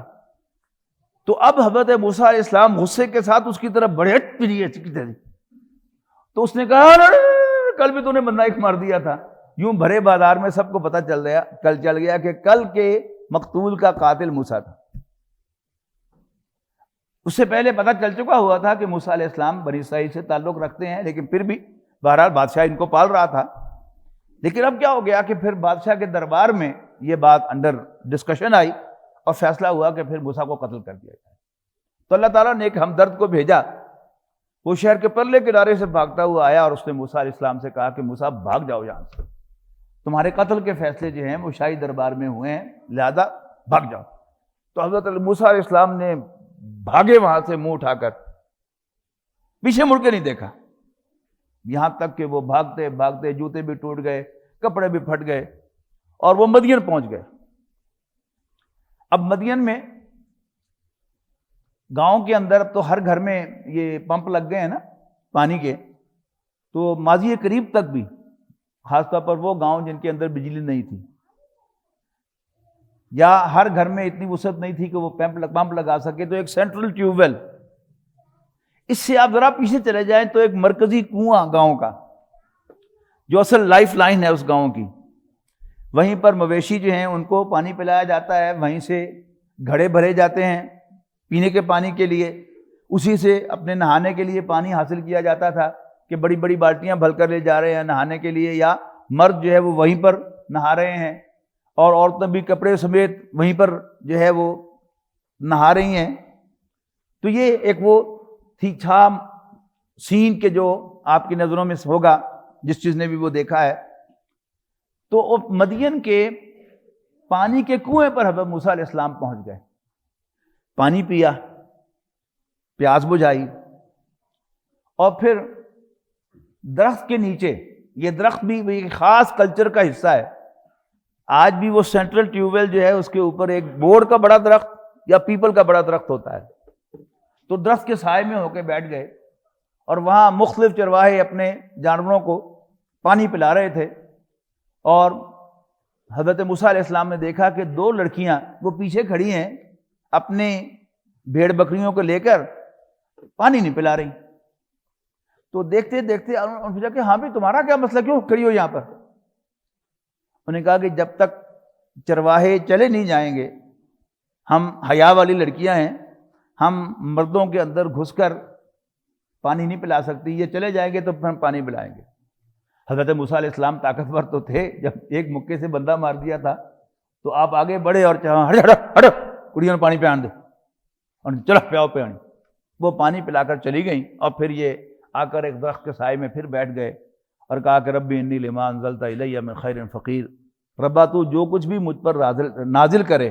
تو اب حضرت موسیٰ علیہ السلام غصے کے ساتھ اس کی طرف بڑے تو اس نے کہا کل بھی تو نے بندہ ایک مار دیا تھا۔ یوں بھرے بازار میں سب کو پتہ چل گیا کہ کل کے مقتول کا قاتل موسیٰ تھا۔ اس سے پہلے پتہ چل چکا ہوا تھا کہ موسیٰ علیہ السلام بنی اسرائیل سے تعلق رکھتے ہیں، لیکن پھر بھی بہرحال بادشاہ ان کو پال رہا تھا۔ لیکن اب کیا ہو گیا کہ پھر بادشاہ کے دربار میں یہ بات انڈر ڈسکشن آئی اور فیصلہ ہوا کہ پھر موسیٰ کو قتل کر دیا جائے۔ تو اللہ تعالیٰ نے ایک ہمدرد کو بھیجا، وہ شہر کے پرلے کنارے سے بھاگتا ہوا آیا اور اس نے موسیٰ علیہ السلام سے کہا کہ موسیٰ بھاگ جاؤ یہاں سے، تمہارے قتل کے فیصلے جو ہیں وہ شاہی دربار میں ہوئے ہیں، لہذا بھاگ جاؤ۔ تو حضرت موسیٰ علیہ السلام نے بھاگے وہاں سے منہ اٹھا کر، پیچھے مڑ کے نہیں دیکھا، یہاں تک کہ وہ بھاگتے بھاگتے جوتے بھی ٹوٹ گئے، کپڑے بھی پھٹ گئے، اور وہ مدین پہنچ گئے۔ اب مدین میں گاؤں کے اندر اب تو ہر گھر میں یہ پمپ لگ گئے ہیں نا پانی کے، تو ماضی قریب تک بھی، خاص طور پر وہ گاؤں جن کے اندر بجلی نہیں تھی، یا ہر گھر میں اتنی وسعت نہیں تھی کہ وہ پمپ لگا سکے، تو ایک سینٹرل ٹیوب ویل، اس سے آپ ذرا پیچھے چلے جائیں تو ایک مرکزی کنواں گاؤں کا، جو اصل لائف لائن ہے اس گاؤں کی، وہیں پر مویشی جو ہیں ان کو پانی پلایا جاتا ہے، وہیں سے گھڑے بھرے جاتے ہیں پینے کے پانی کے لیے، اسی سے اپنے نہانے کے لیے پانی حاصل کیا جاتا تھا کہ بڑی بڑی بالٹیاں بھر کر لے جا رہے ہیں نہانے کے لیے، یا مرد جو ہے وہ وہیں پر نہا رہے ہیں، اور عورتیں بھی کپڑے سمیت وہیں پر جو ہے وہ نہا رہی ہیں۔ تو یہ ایک وہ تھی چھام سین کے جو آپ کی نظروں میں ہوگا، جس چیز نے بھی وہ دیکھا ہے۔ تو مدین کے پانی کے کنویں پر حضرت موسیٰ علیہ السلام پہنچ گئے، پانی پیا، پیاس بجھائی، اور پھر درخت کے نیچے، یہ درخت بھی ایک خاص کلچر کا حصہ ہے، آج بھی وہ سینٹرل ٹیوب ویل جو ہے اس کے اوپر ایک بورڈ کا بڑا درخت یا پیپل کا بڑا درخت ہوتا ہے، تو درخت کے سائے میں ہو کے بیٹھ گئے، اور وہاں مختلف چرواہے اپنے جانوروں کو پانی پلا رہے تھے، اور حضرت موسیٰ علیہ السلام نے دیکھا کہ دو لڑکیاں وہ پیچھے کھڑی ہیں، اپنے بھیڑ بکریوں کو لے کر پانی نہیں پلا رہی۔ تو دیکھتے دیکھتے انہوں نے پوچھا کہ ہاں بھی تمہارا کیا مسئلہ، کیوں کھڑی ہو یہاں پر؟ انہوں نے کہا کہ جب تک چرواہے چلے نہیں جائیں گے، ہم حیا والی لڑکیاں ہیں، ہم مردوں کے اندر گھس کر پانی نہیں پلا سکتی، یہ چلے جائیں گے تو پھر ہم پانی پلائیں گے۔ حضرت موسیٰ علیہ السلام طاقتور تو تھے، جب ایک مکے سے بندہ مار دیا تھا تو آپ آگے بڑھے اور چاہا ہٹو کڑیوں نے پانی پیا دو، اور چلو پیاؤ پانی، وہ پانی پلا کر چلی گئیں، اور پھر یہ آ کر ایک درخت کے سائے میں پھر بیٹھ گئے اور کہا کہ ربی انی لما انزلت الی من خیر فقیر، ربا تو جو کچھ بھی مجھ پر نازل کرے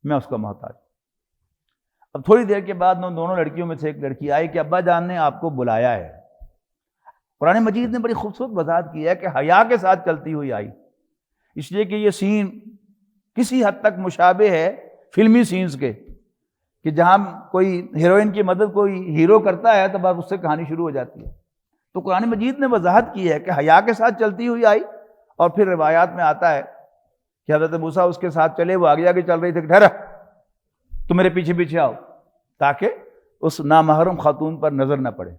میں اس کا محتاج۔ اب تھوڑی دیر کے بعد دونوں لڑکیوں میں سے ایک لڑکی آئی کہ ابا جان نے آپ کو بلایا ہے۔ قرآن مجید نے بڑی خوبصورت وضاحت کی ہے کہ حیا کے ساتھ چلتی ہوئی آئی، اس لیے کہ یہ سین کسی حد تک مشابہ ہے فلمی سینز کے، کہ جہاں کوئی ہیروئن کی مدد کوئی ہیرو کرتا ہے تو بس اس سے کہانی شروع ہو جاتی ہے۔ تو قرآن مجید نے وضاحت کی ہے کہ حیا کے ساتھ چلتی ہوئی آئی، اور پھر روایات میں آتا ہے کہ حضرت موسیٰ اس کے ساتھ چلے، وہ آگے آگے چل رہی تھی کہ ٹھہرا تو میرے پیچھے پیچھے آؤ تاکہ اس نامحرم خاتون پر نظر نہ پڑے۔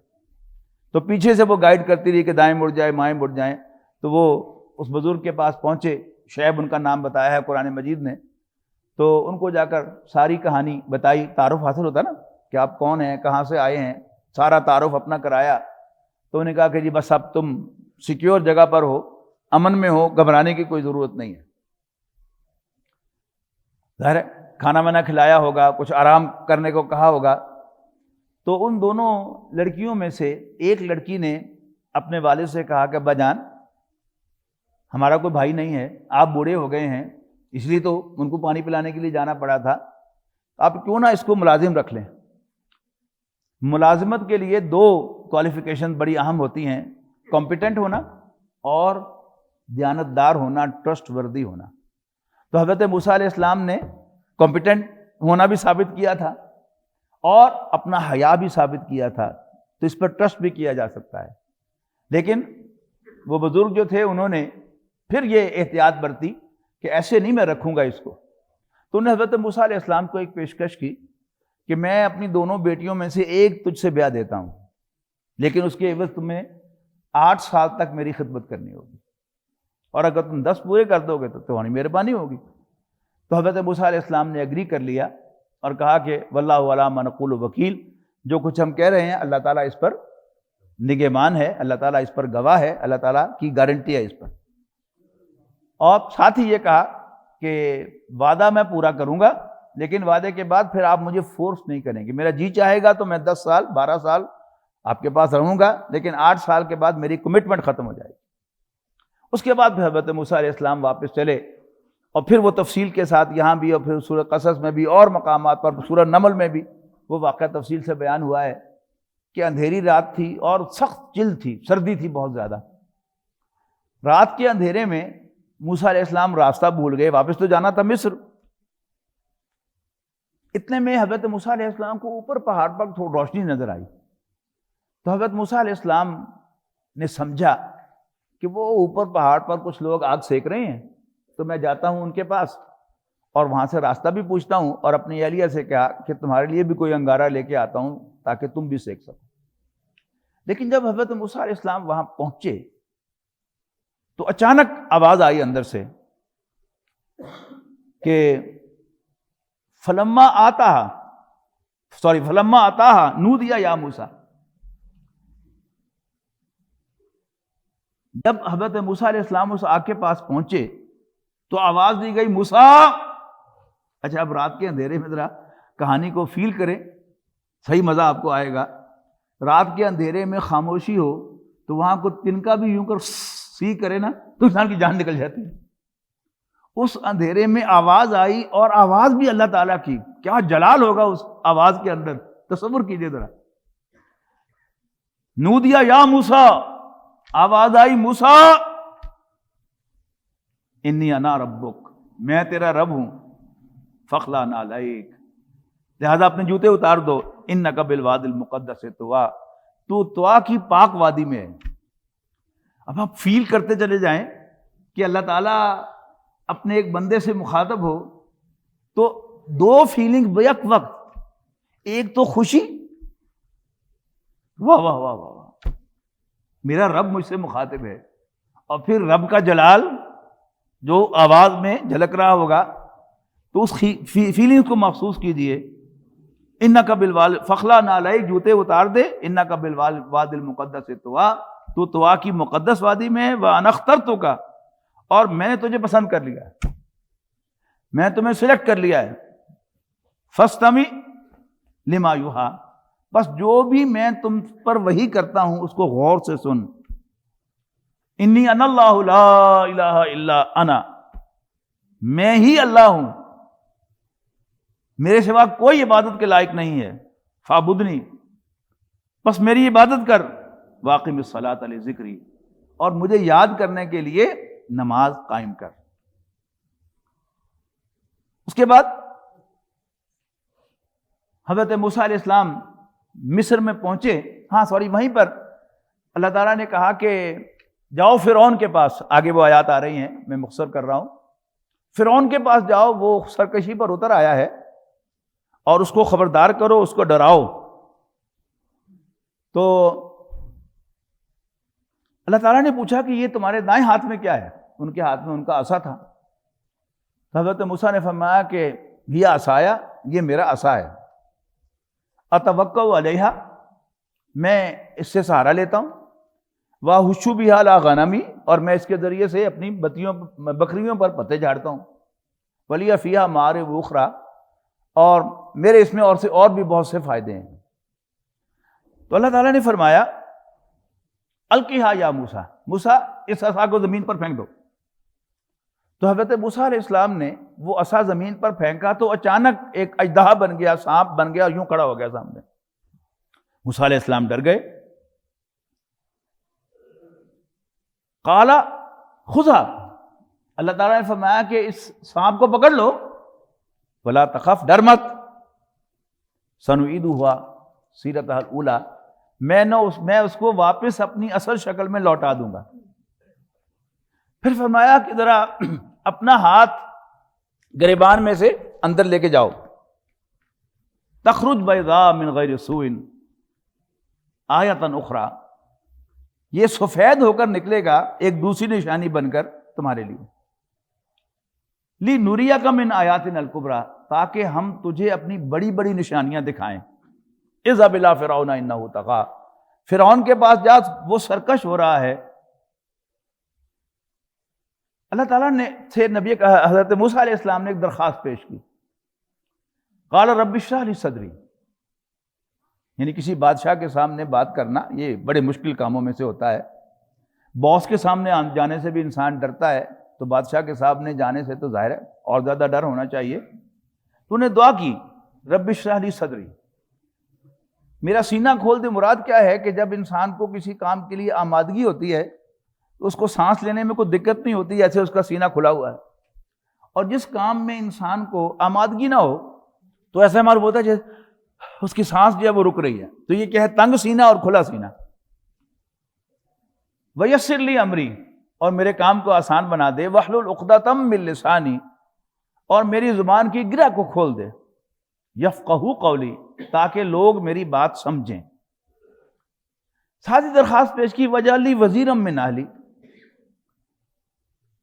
تو پیچھے سے وہ گائیڈ کرتی رہی کہ دائیں مڑ جائے مائیں مڑ جائیں، تو وہ اس بزرگ کے پاس پہنچے، شعیب ان کا نام بتایا ہے قرآن مجید نے، تو ان کو جا کر ساری کہانی بتائی، تعارف حاصل ہوتا نا کہ آپ کون ہیں، کہاں سے آئے ہیں، سارا تعارف اپنا کرایا۔ تو انہوں نے کہا کہ جی بس اب تم سیکیور جگہ پر ہو، امن میں ہو، گھبرانے کی کوئی ضرورت نہیں ہے۔ ظاہر ہے کھانا وانا کھلایا ہوگا، کچھ آرام کرنے کو کہا ہوگا۔ تو ان دونوں لڑکیوں میں سے ایک لڑکی نے اپنے والد سے کہا کہ ابا جان ہمارا کوئی بھائی نہیں ہے، آپ بوڑھے ہو گئے ہیں، اس لیے تو ان کو پانی پلانے کے لیے جانا پڑا تھا، آپ کیوں نہ اس کو ملازم رکھ لیں۔ ملازمت کے لیے دو کوالیفیکیشن بڑی اہم ہوتی ہیں، کمپیٹنٹ ہونا اور دیانتدار ہونا، ٹرسٹ وردی ہونا۔ تو حضرت موسیٰ علیہ السلام نے کمپیٹنٹ ہونا بھی ثابت کیا تھا اور اپنا حیا بھی ثابت کیا تھا، تو اس پر ٹرسٹ بھی کیا جا سکتا ہے۔ لیکن وہ بزرگ جو تھے انہوں نے پھر یہ احتیاط برتی کہ ایسے نہیں میں رکھوں گا اس کو۔ تو انہوں نے حضرت موسیٰ علیہ السلام کو ایک پیشکش کی کہ میں اپنی دونوں بیٹیوں میں سے ایک تجھ سے بیاہ دیتا ہوں، لیکن اس کے عوض تمہیں 8 سال تک میری خدمت کرنی ہوگی، اور اگر تم 10 پورے کر دو گے تو تمہاری مہربانی ہوگی۔ تو حضرت موسیٰ علیہ السلام نے ایگری کر لیا اور کہا کہ واللہ علی ما نقول وکیل، جو کچھ ہم کہہ رہے ہیں اللہ تعالیٰ اس پر نگہبان ہے، اللہ تعالیٰ اس پر گواہ ہے، اللہ تعالیٰ کی گارنٹی ہے اس پر۔ اور ساتھ ہی یہ کہا کہ وعدہ میں پورا کروں گا، لیکن وعدے کے بعد پھر آپ مجھے فورس نہیں کریں گے، میرا جی چاہے گا تو میں 10 سال 12 سال آپ کے پاس رہوں گا، لیکن 8 سال کے بعد میری کمٹمنٹ ختم ہو جائے گی۔ اس کے بعد پھر حضرت موسیٰ علیہ السلام واپس چلے، اور پھر وہ تفصیل کے ساتھ یہاں بھی اور پھر سورہ قصص میں بھی اور مقامات پر، سورہ نمل میں بھی وہ واقعہ تفصیل سے بیان ہوا ہے کہ اندھیری رات تھی اور سخت چل تھی، سردی تھی بہت زیادہ۔ رات کے اندھیرے میں موسیٰ علیہ السلام راستہ بھول گئے، واپس تو جانا تھا مصر۔ اتنے میں حضرت موسیٰ علیہ السلام کو اوپر پہاڑ پر تھوڑی روشنی نظر آئی، تو حضرت موسیٰ علیہ السلام نے سمجھا کہ وہ اوپر پہاڑ پر کچھ لوگ آگ سیک رہے ہیں، تو میں جاتا ہوں ان کے پاس اور وہاں سے راستہ بھی پوچھتا ہوں، اور اپنی اہلیہ سے کہا کہ تمہارے لیے بھی کوئی انگارہ لے کے آتا ہوں تاکہ تم بھی سیک سکو۔ لیکن جب حضرت موسیٰ علیہ السلام وہاں پہنچے تو اچانک آواز آئی اندر سے کہ فلما آتاہا نودیا یا موسیٰ۔ جب حضرت موسیٰ علیہ السلام اس آگ کے پاس پہنچے تو آواز دی گئی موسیٰ۔ اچھا اب رات کے اندھیرے میں ذرا کہانی کو فیل کریں، صحیح مزہ آپ کو آئے گا۔ رات کے اندھیرے میں خاموشی ہو تو وہاں کو تنکا بھی یوں کر سی کرے نا تو انسان کی جان نکل جاتی ہے۔ اس اندھیرے میں آواز آئی، اور آواز بھی اللہ تعالیٰ کی، کیا جلال ہوگا اس آواز کے اندر، تصور کیجئے ذرا۔ نودیا یا موسیٰ، آواز آئی موسیٰ انی انا ربک، میں تیرا رب ہوں، فخلع نعلیک، لہذا اپنے جوتے اتار دو، انک بالوادی المقدس طویٰ، تو طویٰ کی پاک وادی میں ہے۔ اب آپ فیل کرتے چلے جائیں کہ اللہ تعالیٰ اپنے ایک بندے سے مخاطب ہو تو دو فیلنگ بیک وقت، ایک تو خوشی، واہ واہ واہ واہ میرا رب مجھ سے مخاطب ہے، اور پھر رب کا جلال جو آواز میں جھلک رہا ہوگا، تو اس فیلنگ کو محسوس کیجئے۔ انک بالوادی، فخلع نعلیک، جوتے اتار دے، انک بالوادی المقدس طویٰ، تو طویٰ کی مقدس وادی میں ہے، وانا اخترتک، اور میں نے تجھے پسند کر لیا ہے، میں تمہیں سلیکٹ کر لیا ہے، فاستمع لما یوحیٰ، بس جو بھی میں تم پر وحی کرتا ہوں اس کو غور سے سن. انی انا اللہ لا الہ الا انا، میں ہی اللہ ہوں، میرے سوا کوئی عبادت کے لائق نہیں ہے. فاعبدنی، بس میری عبادت کر. واقم الصلاۃ لذکری، اور مجھے یاد کرنے کے لیے نماز قائم کر. اس کے بعد حضرت موسیٰ علیہ السلام مصر میں پہنچے. وہیں پر اللہ تعالیٰ نے کہا کہ جاؤ فرعون کے پاس. آگے وہ آیات آ رہی ہیں، میں مختصر کر رہا ہوں. فرعون کے پاس جاؤ، وہ سرکشی پر اتر آیا ہے، اور اس کو خبردار کرو، اس کو ڈراؤ. تو اللہ تعالیٰ نے پوچھا کہ یہ تمہارے دائیں ہاتھ میں کیا ہے؟ ان کے ہاتھ میں ان کا عصا تھا. حضرت موسیٰ نے فرمایا کہ یہ عصایا، یہ میرا عصا ہے. اتوکل علیہا، میں اس سے سہارا لیتا ہوں. واحش بہا علی غنمی، اور میں اس کے ذریعے سے اپنی بکریوں پر پتے جھاڑتا ہوں. ولی فیہا مآرب اخری، اور میرے اس میں اور بھی بہت سے فائدے ہیں. تو اللہ تعالیٰ نے فرمایا القیہا یا موسیٰ، موسیٰ اس عصا کو زمین پر پھینک دو. تو حضرت موسیٰ علیہ السلام نے وہ عصا زمین پر پھینکا تو اچانک ایک اژدہا بن گیا، سانپ بن گیا، یوں کھڑا ہو گیا سامنے. موسیٰ علیہ السلام ڈر گئے. قال خذھا، اللہ تعالیٰ نے فرمایا کہ اس سانپ کو پکڑ لو. ولا تخف، ڈر مت. سنعیدھا سیرتھا الاولی، میں اس کو واپس اپنی اصل شکل میں لوٹا دوں گا. پھر فرمایا کہ ذرا اپنا ہاتھ گریبان میں سے اندر لے کے جاؤ. تخرج بیضاء من غیر سوء آیۃ اخری، یہ سفید ہو کر نکلے گا ایک دوسری نشانی بن کر تمہارے لیے. لنریک من آیاتنا الکبریٰ، تاکہ ہم تجھے اپنی بڑی بڑی نشانیاں دکھائیں. اذهب الی فرعون انہ طغی، فرعون کے پاس جا، وہ سرکش ہو رہا ہے. اللہ تعالیٰ نے سے نبی حضرت موسیٰ علیہ السلام نے ایک درخواست پیش کی. قال رب اشرح لی صدری، یعنی کسی بادشاہ کے سامنے بات کرنا یہ بڑے مشکل کاموں میں سے ہوتا ہے. باس کے سامنے جانے سے بھی انسان ڈرتا ہے، تو بادشاہ کے سامنے جانے سے تو ظاہر ہے اور زیادہ ڈر ہونا چاہیے. تو نے دعا کی رب اشرح لی صدری، میرا سینہ کھول دے. مراد کیا ہے کہ جب انسان کو کسی کام کے لیے آمادگی ہوتی ہے تو اس کو سانس لینے میں کوئی دقت نہیں ہوتی، ایسے اس کا سینہ کھلا ہوا ہے. اور جس کام میں انسان کو آمادگی نہ ہو تو ایسا معلوم ہوتا ہے جیسے اس کی سانس جو ہے وہ رک رہی ہے. تو یہ کیا ہے؟ تنگ سینہ اور کھلا سینہ. ویسر لی امری، اور میرے کام کو آسان بنا دے. واحلل عقدۃ من لسانی، اور میری زبان کی گرہ کو کھول دے. یفقہوا قولی، تاکہ لوگ میری بات سمجھیں. ساتھ ہی درخواست پیش کی وجعل لی وزیرا من اہلی.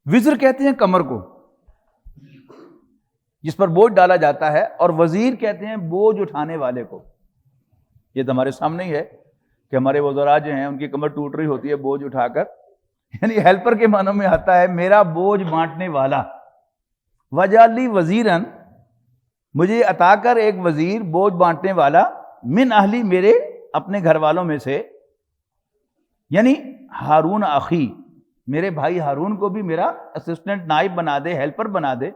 وزر کہتے ہیں کمر کو جس پر بوجھ ڈالا جاتا ہے، اور وزیر کہتے ہیں بوجھ اٹھانے والے کو. یہ تو ہمارے سامنے ہی ہے کہ ہمارے وزراء جو ہیں ان کی کمر ٹوٹ رہی ہوتی ہے بوجھ اٹھا کر، یعنی ہیلپر کے معنوں میں آتا ہے میرا بوجھ بانٹنے والا. وجعل لی وزیرا، مجھے عطا کر ایک وزیر، بوجھ بانٹنے والا. من اہلی، میرے اپنے گھر والوں میں سے. یعنی ہارون اخی، میرے بھائی ہارون کو بھی میرا اسسٹنٹ، نائب بنا دے، ہیلپر بنا دے.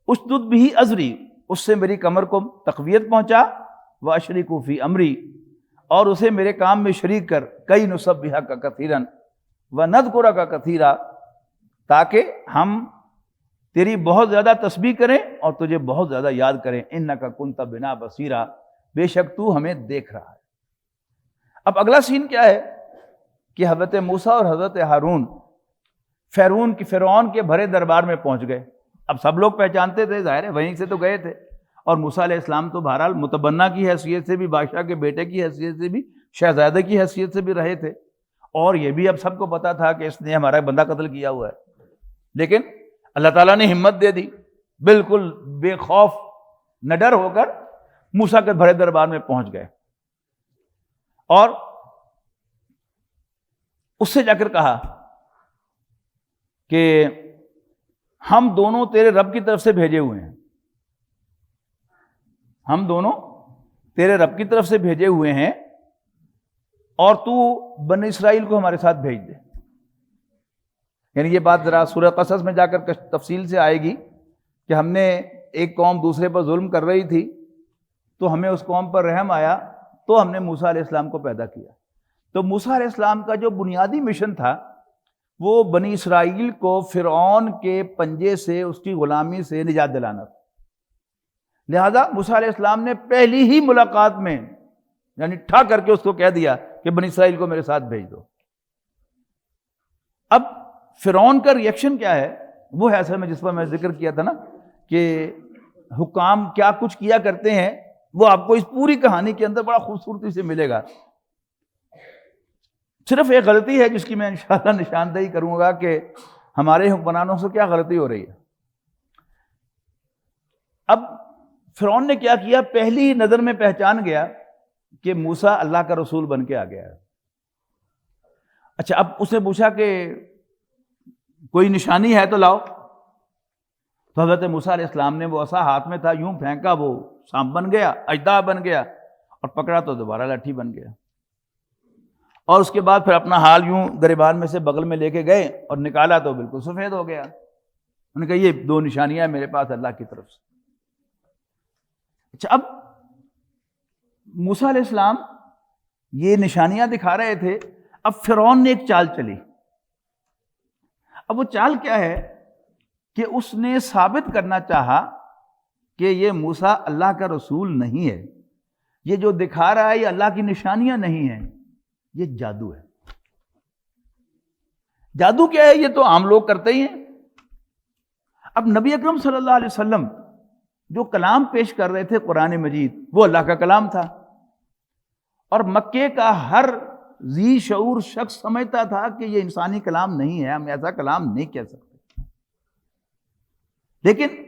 اشدد بہ ازری، اس سے میری کمر کو تقویت پہنچا. واشرکہ فی امری، اور اسے میرے کام میں شریک کر. کئی نسبحک کثیرا ونذکرک کثیرا، تاکہ ہم تیری بہت زیادہ تسبیح کریں اور تجھے بہت زیادہ یاد کریں. انک کنت بنا بصیرا، بے شک تو ہمیں دیکھ رہا ہے. اب اگلا سین کیا ہے کہ حضرت موسیٰ اور حضرت ہارون فرعون کے بھرے دربار میں پہنچ گئے. اب سب لوگ پہچانتے تھے، ظاہر ہے وہیں سے تو گئے تھے. اور موسیٰ علیہ السلام تو بہرحال متبنہ کی حیثیت سے بھی، بادشاہ کے بیٹے کی حیثیت سے بھی، شہزادے کی حیثیت سے بھی رہے تھے. اور یہ بھی اب سب کو پتا تھا کہ اس نے ہمارا بندہ قتل کیا ہوا ہے. لیکن اللہ تعالیٰ نے ہمت دے دی، بالکل بے خوف نڈر ہو کر موسیٰ کے بھرے دربار میں پہنچ گئے. اور اس سے جا کر کہا کہ ہم دونوں تیرے رب کی طرف سے بھیجے ہوئے ہیں. ہم دونوں تیرے رب کی طرف سے بھیجے ہوئے ہیں اور تو بنی اسرائیل کو ہمارے ساتھ بھیج دے. یعنی یہ بات ذرا سورہ قصص میں جا کر تفصیل سے آئے گی کہ ہم نے ایک قوم دوسرے پر ظلم کر رہی تھی تو ہمیں اس قوم پر رحم آیا تو ہم نے موسیٰ علیہ السلام کو پیدا کیا. تو موسیٰ علیہ السلام کا جو بنیادی مشن تھا وہ بنی اسرائیل کو فرعون کے پنجے سے، اس کی غلامی سے نجات دلانا تھا. لہذا موسیٰ علیہ السلام نے پہلی ہی ملاقات میں یعنی ٹھا کر کے اس کو کہہ دیا کہ بنی اسرائیل کو میرے ساتھ بھیج دو. اب فرعون کا ریئیکشن کیا ہے وہ ہے اصل میں جس پر میں ذکر کیا تھا نا کہ حکام کیا کچھ کیا کرتے ہیں، وہ آپ کو اس پوری کہانی کے اندر بڑا خوبصورتی سے ملے گا. صرف ایک غلطی ہے جس کی میں انشاءاللہ نشاندہی کروں گا کہ ہمارے حکمرانوں سے کیا غلطی ہو رہی ہے. اب فرعون نے کیا کیا، پہلی نظر میں پہچان گیا کہ موسیٰ اللہ کا رسول بن کے آ گیا ہے. اچھا اب اس نے پوچھا کہ کوئی نشانی ہے تو لاؤ. تو حضرت موسیٰ علیہ السلام نے وہ عصا ہاتھ میں تھا یوں پھینکا، وہ سانپ بن گیا، اژدہا بن گیا، اور پکڑا تو دوبارہ لاٹھی بن گیا. اور اس کے بعد پھر اپنا حال یوں گریبان میں سے بغل میں لے کے گئے اور نکالا تو بالکل سفید ہو گیا. انہوں نے کہا یہ 2 نشانیاں میرے پاس اللہ کی طرف سے. اچھا اب موسیٰ علیہ السلام یہ نشانیاں دکھا رہے تھے. اب فرعون نے ایک چال چلی. اب وہ چال کیا ہے کہ اس نے ثابت کرنا چاہا کہ یہ موسیٰ اللہ کا رسول نہیں ہے، یہ جو دکھا رہا ہے یہ اللہ کی نشانیاں نہیں ہیں، یہ جادو ہے. جادو کیا ہے؟ یہ تو عام لوگ کرتے ہی ہیں. اب نبی اکرم صلی اللہ علیہ وسلم جو کلام پیش کر رہے تھے قرآن مجید وہ اللہ کا کلام تھا، اور مکے کا ہر ذی شعور شخص سمجھتا تھا کہ یہ انسانی کلام نہیں ہے، ہم ایسا کلام نہیں کہہ سکتے. لیکن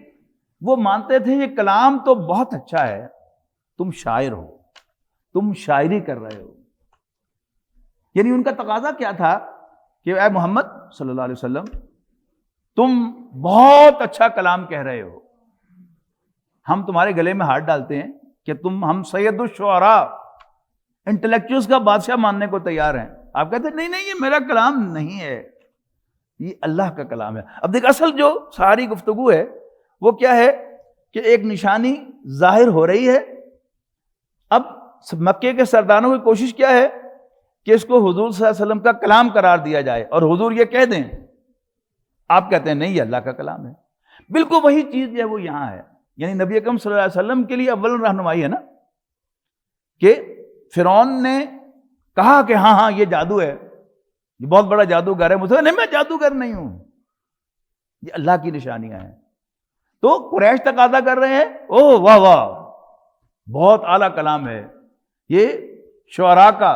وہ مانتے تھے یہ کلام تو بہت اچھا ہے، تم شاعر ہو، تم شاعری کر رہے ہو. یعنی ان کا تقاضا کیا تھا کہ اے محمد صلی اللہ علیہ وسلم تم بہت اچھا کلام کہہ رہے ہو، ہم تمہارے گلے میں ہاتھ ڈالتے ہیں کہ ہم سید الشعراء، انٹلیکچوئلز کا بادشاہ ماننے کو تیار ہیں. آپ کہتے ہیں نہیں یہ میرا کلام نہیں ہے، یہ اللہ کا کلام ہے. اب دیکھ اصل جو ساری گفتگو ہے وہ کیا ہے کہ ایک نشانی ظاہر ہو رہی ہے. اب مکے کے سرداروں کی کوشش کیا ہے کہ اس کو حضور صلی اللہ علیہ وسلم کا کلام قرار دیا جائے اور حضور یہ کہہ دیں. آپ کہتے ہیں نہیں یہ اللہ کا کلام ہے. بالکل وہی چیز جو ہے وہ یہاں ہے. یعنی نبی اکرم صلی اللہ علیہ وسلم کے لیے اول رہنمائی ہے نا کہ فرعون نے کہا کہ ہاں یہ جادو ہے، یہ بہت بڑا جادوگر ہے. مجھے نہیں، میں جادوگر نہیں ہوں، یہ اللہ کی نشانیاں ہیں. تو قریش تقاضا کر رہے ہیں اوہ واہ واہ بہت اعلیٰ کلام ہے، یہ شعراء کا،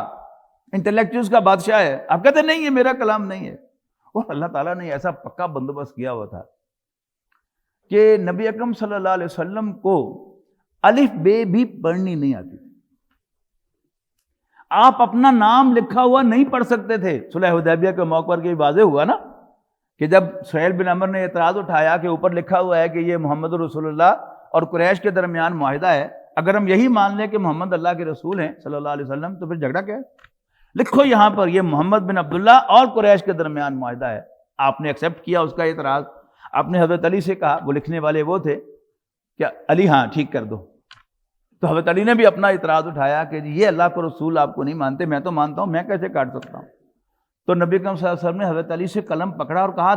انٹلیکچوئلز کا بادشاہ ہے. آپ کہتے ہیں نہیں یہ میرا کلام نہیں ہے. اور اللہ تعالیٰ نے ایسا پکا بندوبست کیا ہوا تھا کہ نبی اکرم صلی اللہ علیہ وسلم کو الف بے بھی پڑھنی نہیں آتی. آپ اپنا نام لکھا ہوا نہیں پڑھ سکتے تھے. صلح حدیبیہ کے موقع پر یہ واضح ہوا نا کہ جب سہیل بن عمر نے اعتراض اٹھایا کہ اوپر لکھا ہوا ہے کہ یہ محمد رسول اللہ اور قریش کے درمیان معاہدہ ہے، اگر ہم یہی مان لیں کہ محمد اللہ کے رسول ہیں صلی اللہ علیہ وسلم تو پھر جھگڑا کیا ہے؟ لکھو یہاں پر یہ محمد بن عبداللہ اور قریش کے درمیان معاہدہ ہے. آپ نے ایکسیپٹ کیا اس کا اعتراض. آپ نے حضرت علی سے کہا، وہ لکھنے والے وہ تھے کہ علی ہاں ٹھیک کر دو. تو حضرت علی نے بھی اپنا اعتراض اٹھایا کہ یہ اللہ کو رسول آپ کو نہیں مانتے، میں تو مانتا ہوں، میں کیسے کاٹ سکتا ہوں. تو نبی اکرم صلی اللہ علیہ وسلم نے حضرت علی سے قلم پکڑا اور کہا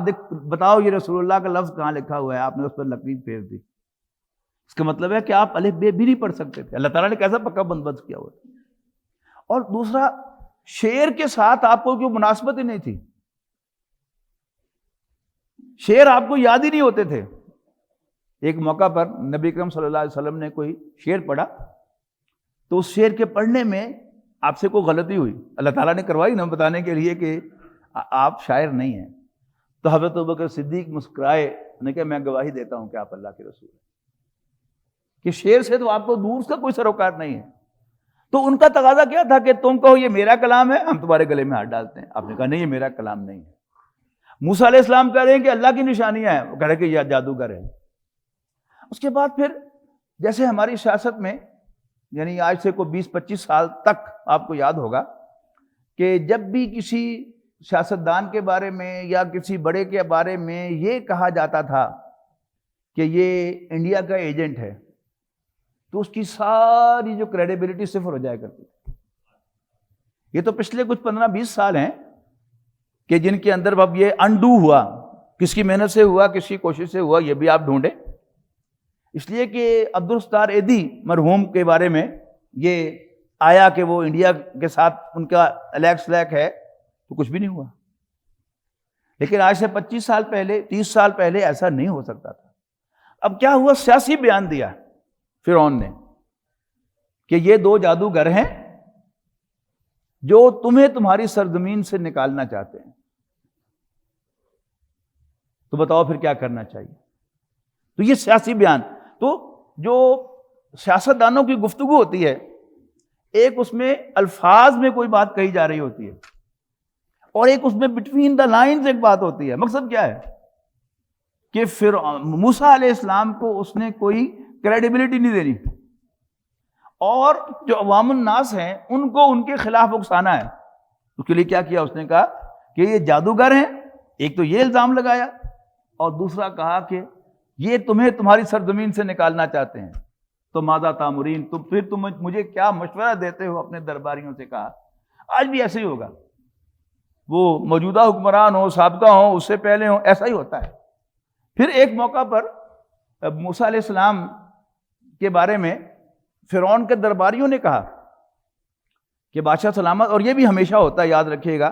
بتاؤ یہ رسول اللہ کا لفظ کہاں لکھا ہوا ہے. آپ نے اس پر لکیر پھیر دی. اس کا مطلب ہے کہ آپ الف بے بھی نہیں پڑھ سکتے تھے. اللہ تعالیٰ نے کیسا پکا بندوبست کیا ہوا تھا. اور دوسرا، شعر کے ساتھ آپ کو کوئی مناسبت ہی نہیں تھی. شعر آپ کو یاد ہی نہیں ہوتے تھے. ایک موقع پر نبی اکرم صلی اللہ علیہ وسلم نے کوئی شعر پڑھا تو اس شعر کے پڑھنے میں آپ سے کوئی غلطی ہوئی. اللہ تعالیٰ نے کروائی نا بتانے کے لیے کہ آپ شاعر نہیں ہیں. تو حضرت ابوبکر صدیق مسکرائے نے کہا میں گواہی دیتا ہوں کہ آپ اللہ کے رسول ہیں. کہ شعر سے تو آپ کو دور سے کوئی سروکار نہیں ہے. تو ان کا تقاضا کیا تھا کہ تم کہو یہ میرا کلام ہے، ہم تمہارے گلے میں ہاتھ ڈالتے ہیں. آپ نے کہا نہیں یہ میرا کلام نہیں ہے. موسیٰ علیہ السلام کہہ رہے ہیں کہ اللہ کی نشانیاں ہیں، وہ کہہ رہے ہیں کہ یہ جادوگر ہے. اس کے بعد پھر جیسے ہماری سیاست میں یعنی آج سے کوئی 20-25 سال تک آپ کو یاد ہوگا کہ جب بھی کسی سیاستدان کے بارے میں یا کسی بڑے کے بارے میں یہ کہا جاتا تھا کہ یہ انڈیا کا ایجنٹ ہے تو اس کی ساری جو کریڈیبلٹی صفر ہو جایا کرتی تھی. یہ تو پچھلے کچھ 15-20 سال ہیں کہ جن کے اندر اب یہ انڈو ہوا، کس کی محنت سے ہوا، کس کی کوشش سے ہوا، یہ بھی آپ ڈھونڈیں. اس لیے کہ عبدالستار ایدھی مرحوم کے بارے میں یہ آیا کہ وہ انڈیا کے ساتھ ان کا الیک سلیک ہے تو کچھ بھی نہیں ہوا. لیکن آج سے 25 سال پہلے 30 سال پہلے ایسا نہیں ہو سکتا تھا. اب کیا ہوا، سیاسی بیان دیا فرعون نے کہ یہ 2 جادوگر ہیں جو تمہیں تمہاری سرزمین سے نکالنا چاہتے ہیں، تو بتاؤ پھر کیا کرنا چاہیے. تو یہ سیاسی بیان. تو جو سیاستدانوں کی گفتگو ہوتی ہے، ایک اس میں الفاظ میں کوئی بات کہی جا رہی ہوتی ہے اور ایک اس میں بٹوین دا لائنز ایک بات ہوتی ہے. مقصد کیا ہے کہ پھر موسیٰ علیہ السلام کو اس نے کوئی کریڈیبلٹی نہیں دینی اور جو عوام الناس ہیں ان کو ان کے خلاف اکسانا ہے. اس کے لیے کیا کیا، اس نے کہا کہ یہ جادوگر ہیں. ایک تو یہ الزام لگایا اور دوسرا کہا کہ یہ تمہیں تمہاری سرزمین سے نکالنا چاہتے ہیں، تو ماذا تامرین، تو پھر تم مجھے کیا مشورہ دیتے ہو. اپنے درباریوں سے کہا. آج بھی ایسے ہی ہوگا، وہ موجودہ حکمران ہوں، سابقہ ہوں، اس سے پہلے ہوں، ایسا ہی ہوتا ہے. پھر ایک موقع پر موسیٰ علیہ السلام کے بارے میں فرعون کے درباریوں نے کہا کہ بادشاہ سلامت. اور یہ بھی ہمیشہ ہوتا ہے، یاد رکھیے گا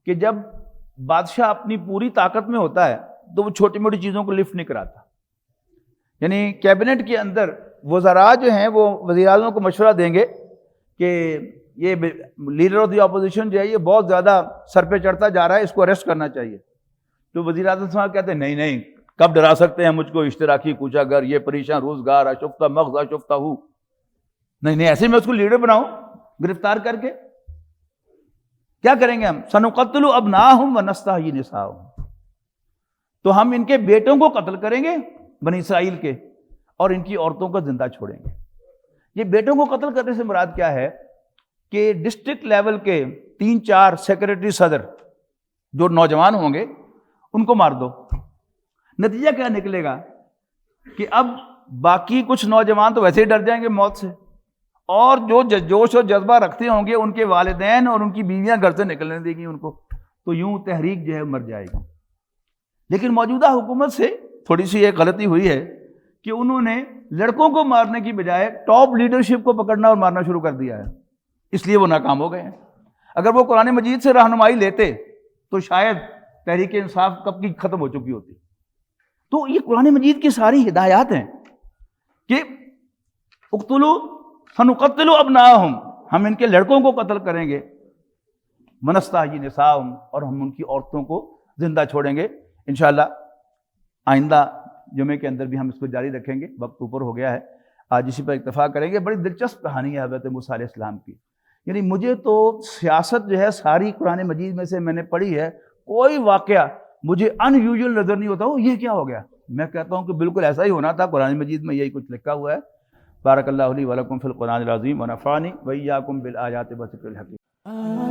کہ جب بادشاہ اپنی پوری طاقت میں ہوتا ہے تو وہ چھوٹی موٹی چیزوں کو لفٹ نہیں کراتا. یعنی کیبنٹ کے اندر وزراء جو ہیں وہ وزیر اعظم کو مشورہ دیں گے کہ یہ لیڈر آف دی اپوزیشن جو ہے یہ بہت زیادہ سر پہ چڑھتا جا رہا ہے، اس کو اریسٹ کرنا چاہیے. تو وزیر اعظم صاحب کہتے ہیں نہیں، کب ڈرا سکتے ہیں مجھ کو، اشتراکی کوچا گر، یہ پریشان روزگار، اشفتہ مغز اشفتہ ہوں. نہیں ایسے میں اس کو لیڈر بناؤں گرفتار کر کے. کیا کریں گے ہم، سنقتل ابناءہم ونستحیی نساءہم، تو ہم ان کے بیٹوں کو قتل کریں گے بنی اسرائیل کے اور ان کی عورتوں کو زندہ چھوڑیں گے. یہ بیٹوں کو قتل کرنے سے مراد کیا ہے کہ ڈسٹرکٹ لیول کے 3-4 سیکرٹری صدر جو نوجوان ہوں گے ان کو مار دو. نتیجہ کیا نکلے گا کہ اب باقی کچھ نوجوان تو ویسے ہی ڈر جائیں گے موت سے، اور جو جوش اور جذبہ رکھتے ہوں گے ان کے والدین اور ان کی بیویاں گھر سے نکلنے دیں گی ان کو، تو یوں تحریک جو ہے مر جائے گی. لیکن موجودہ حکومت سے تھوڑی سی ایک غلطی ہوئی ہے کہ انہوں نے لڑکوں کو مارنے کی بجائے ٹاپ لیڈرشپ کو پکڑنا اور مارنا شروع کر دیا ہے، اس لیے وہ ناکام ہو گئے ہیں. اگر وہ قرآن مجید سے رہنمائی لیتے تو شاید تحریک انصاف کب کی ختم ہو چکی ہوتی. تو یہ قرآن مجید کی ساری ہدایات ہیں کہ اقتلوا سنقتل ابناءہم، ہم ان کے لڑکوں کو قتل کریں گے، ونستحیی نساءہم، اور ہم ان کی عورتوں کو زندہ چھوڑیں گے. انشاءاللہ آئندہ جمعے کے اندر بھی ہم اس کو جاری رکھیں گے. وقت اوپر ہو گیا ہے، آج اسی پر اکتفا کریں گے. بڑی دلچسپ کہانی ہے حضرت موسیٰ علیہ السلام کی. یعنی مجھے تو سیاست جو ہے ساری قرآن مجید میں سے میں نے پڑھی ہے، کوئی واقعہ مجھے ان یوزول نظر نہیں ہوتا یہ کیا ہو گیا. میں کہتا ہوں کہ بالکل ایسا ہی ہونا تھا، قرآن مجید میں یہی کچھ لکھا ہوا ہے. بارک اللہ لی ولکم فی القرآن العظیم ونفعنی وإیاکم بالآیات والذکر الحکیم.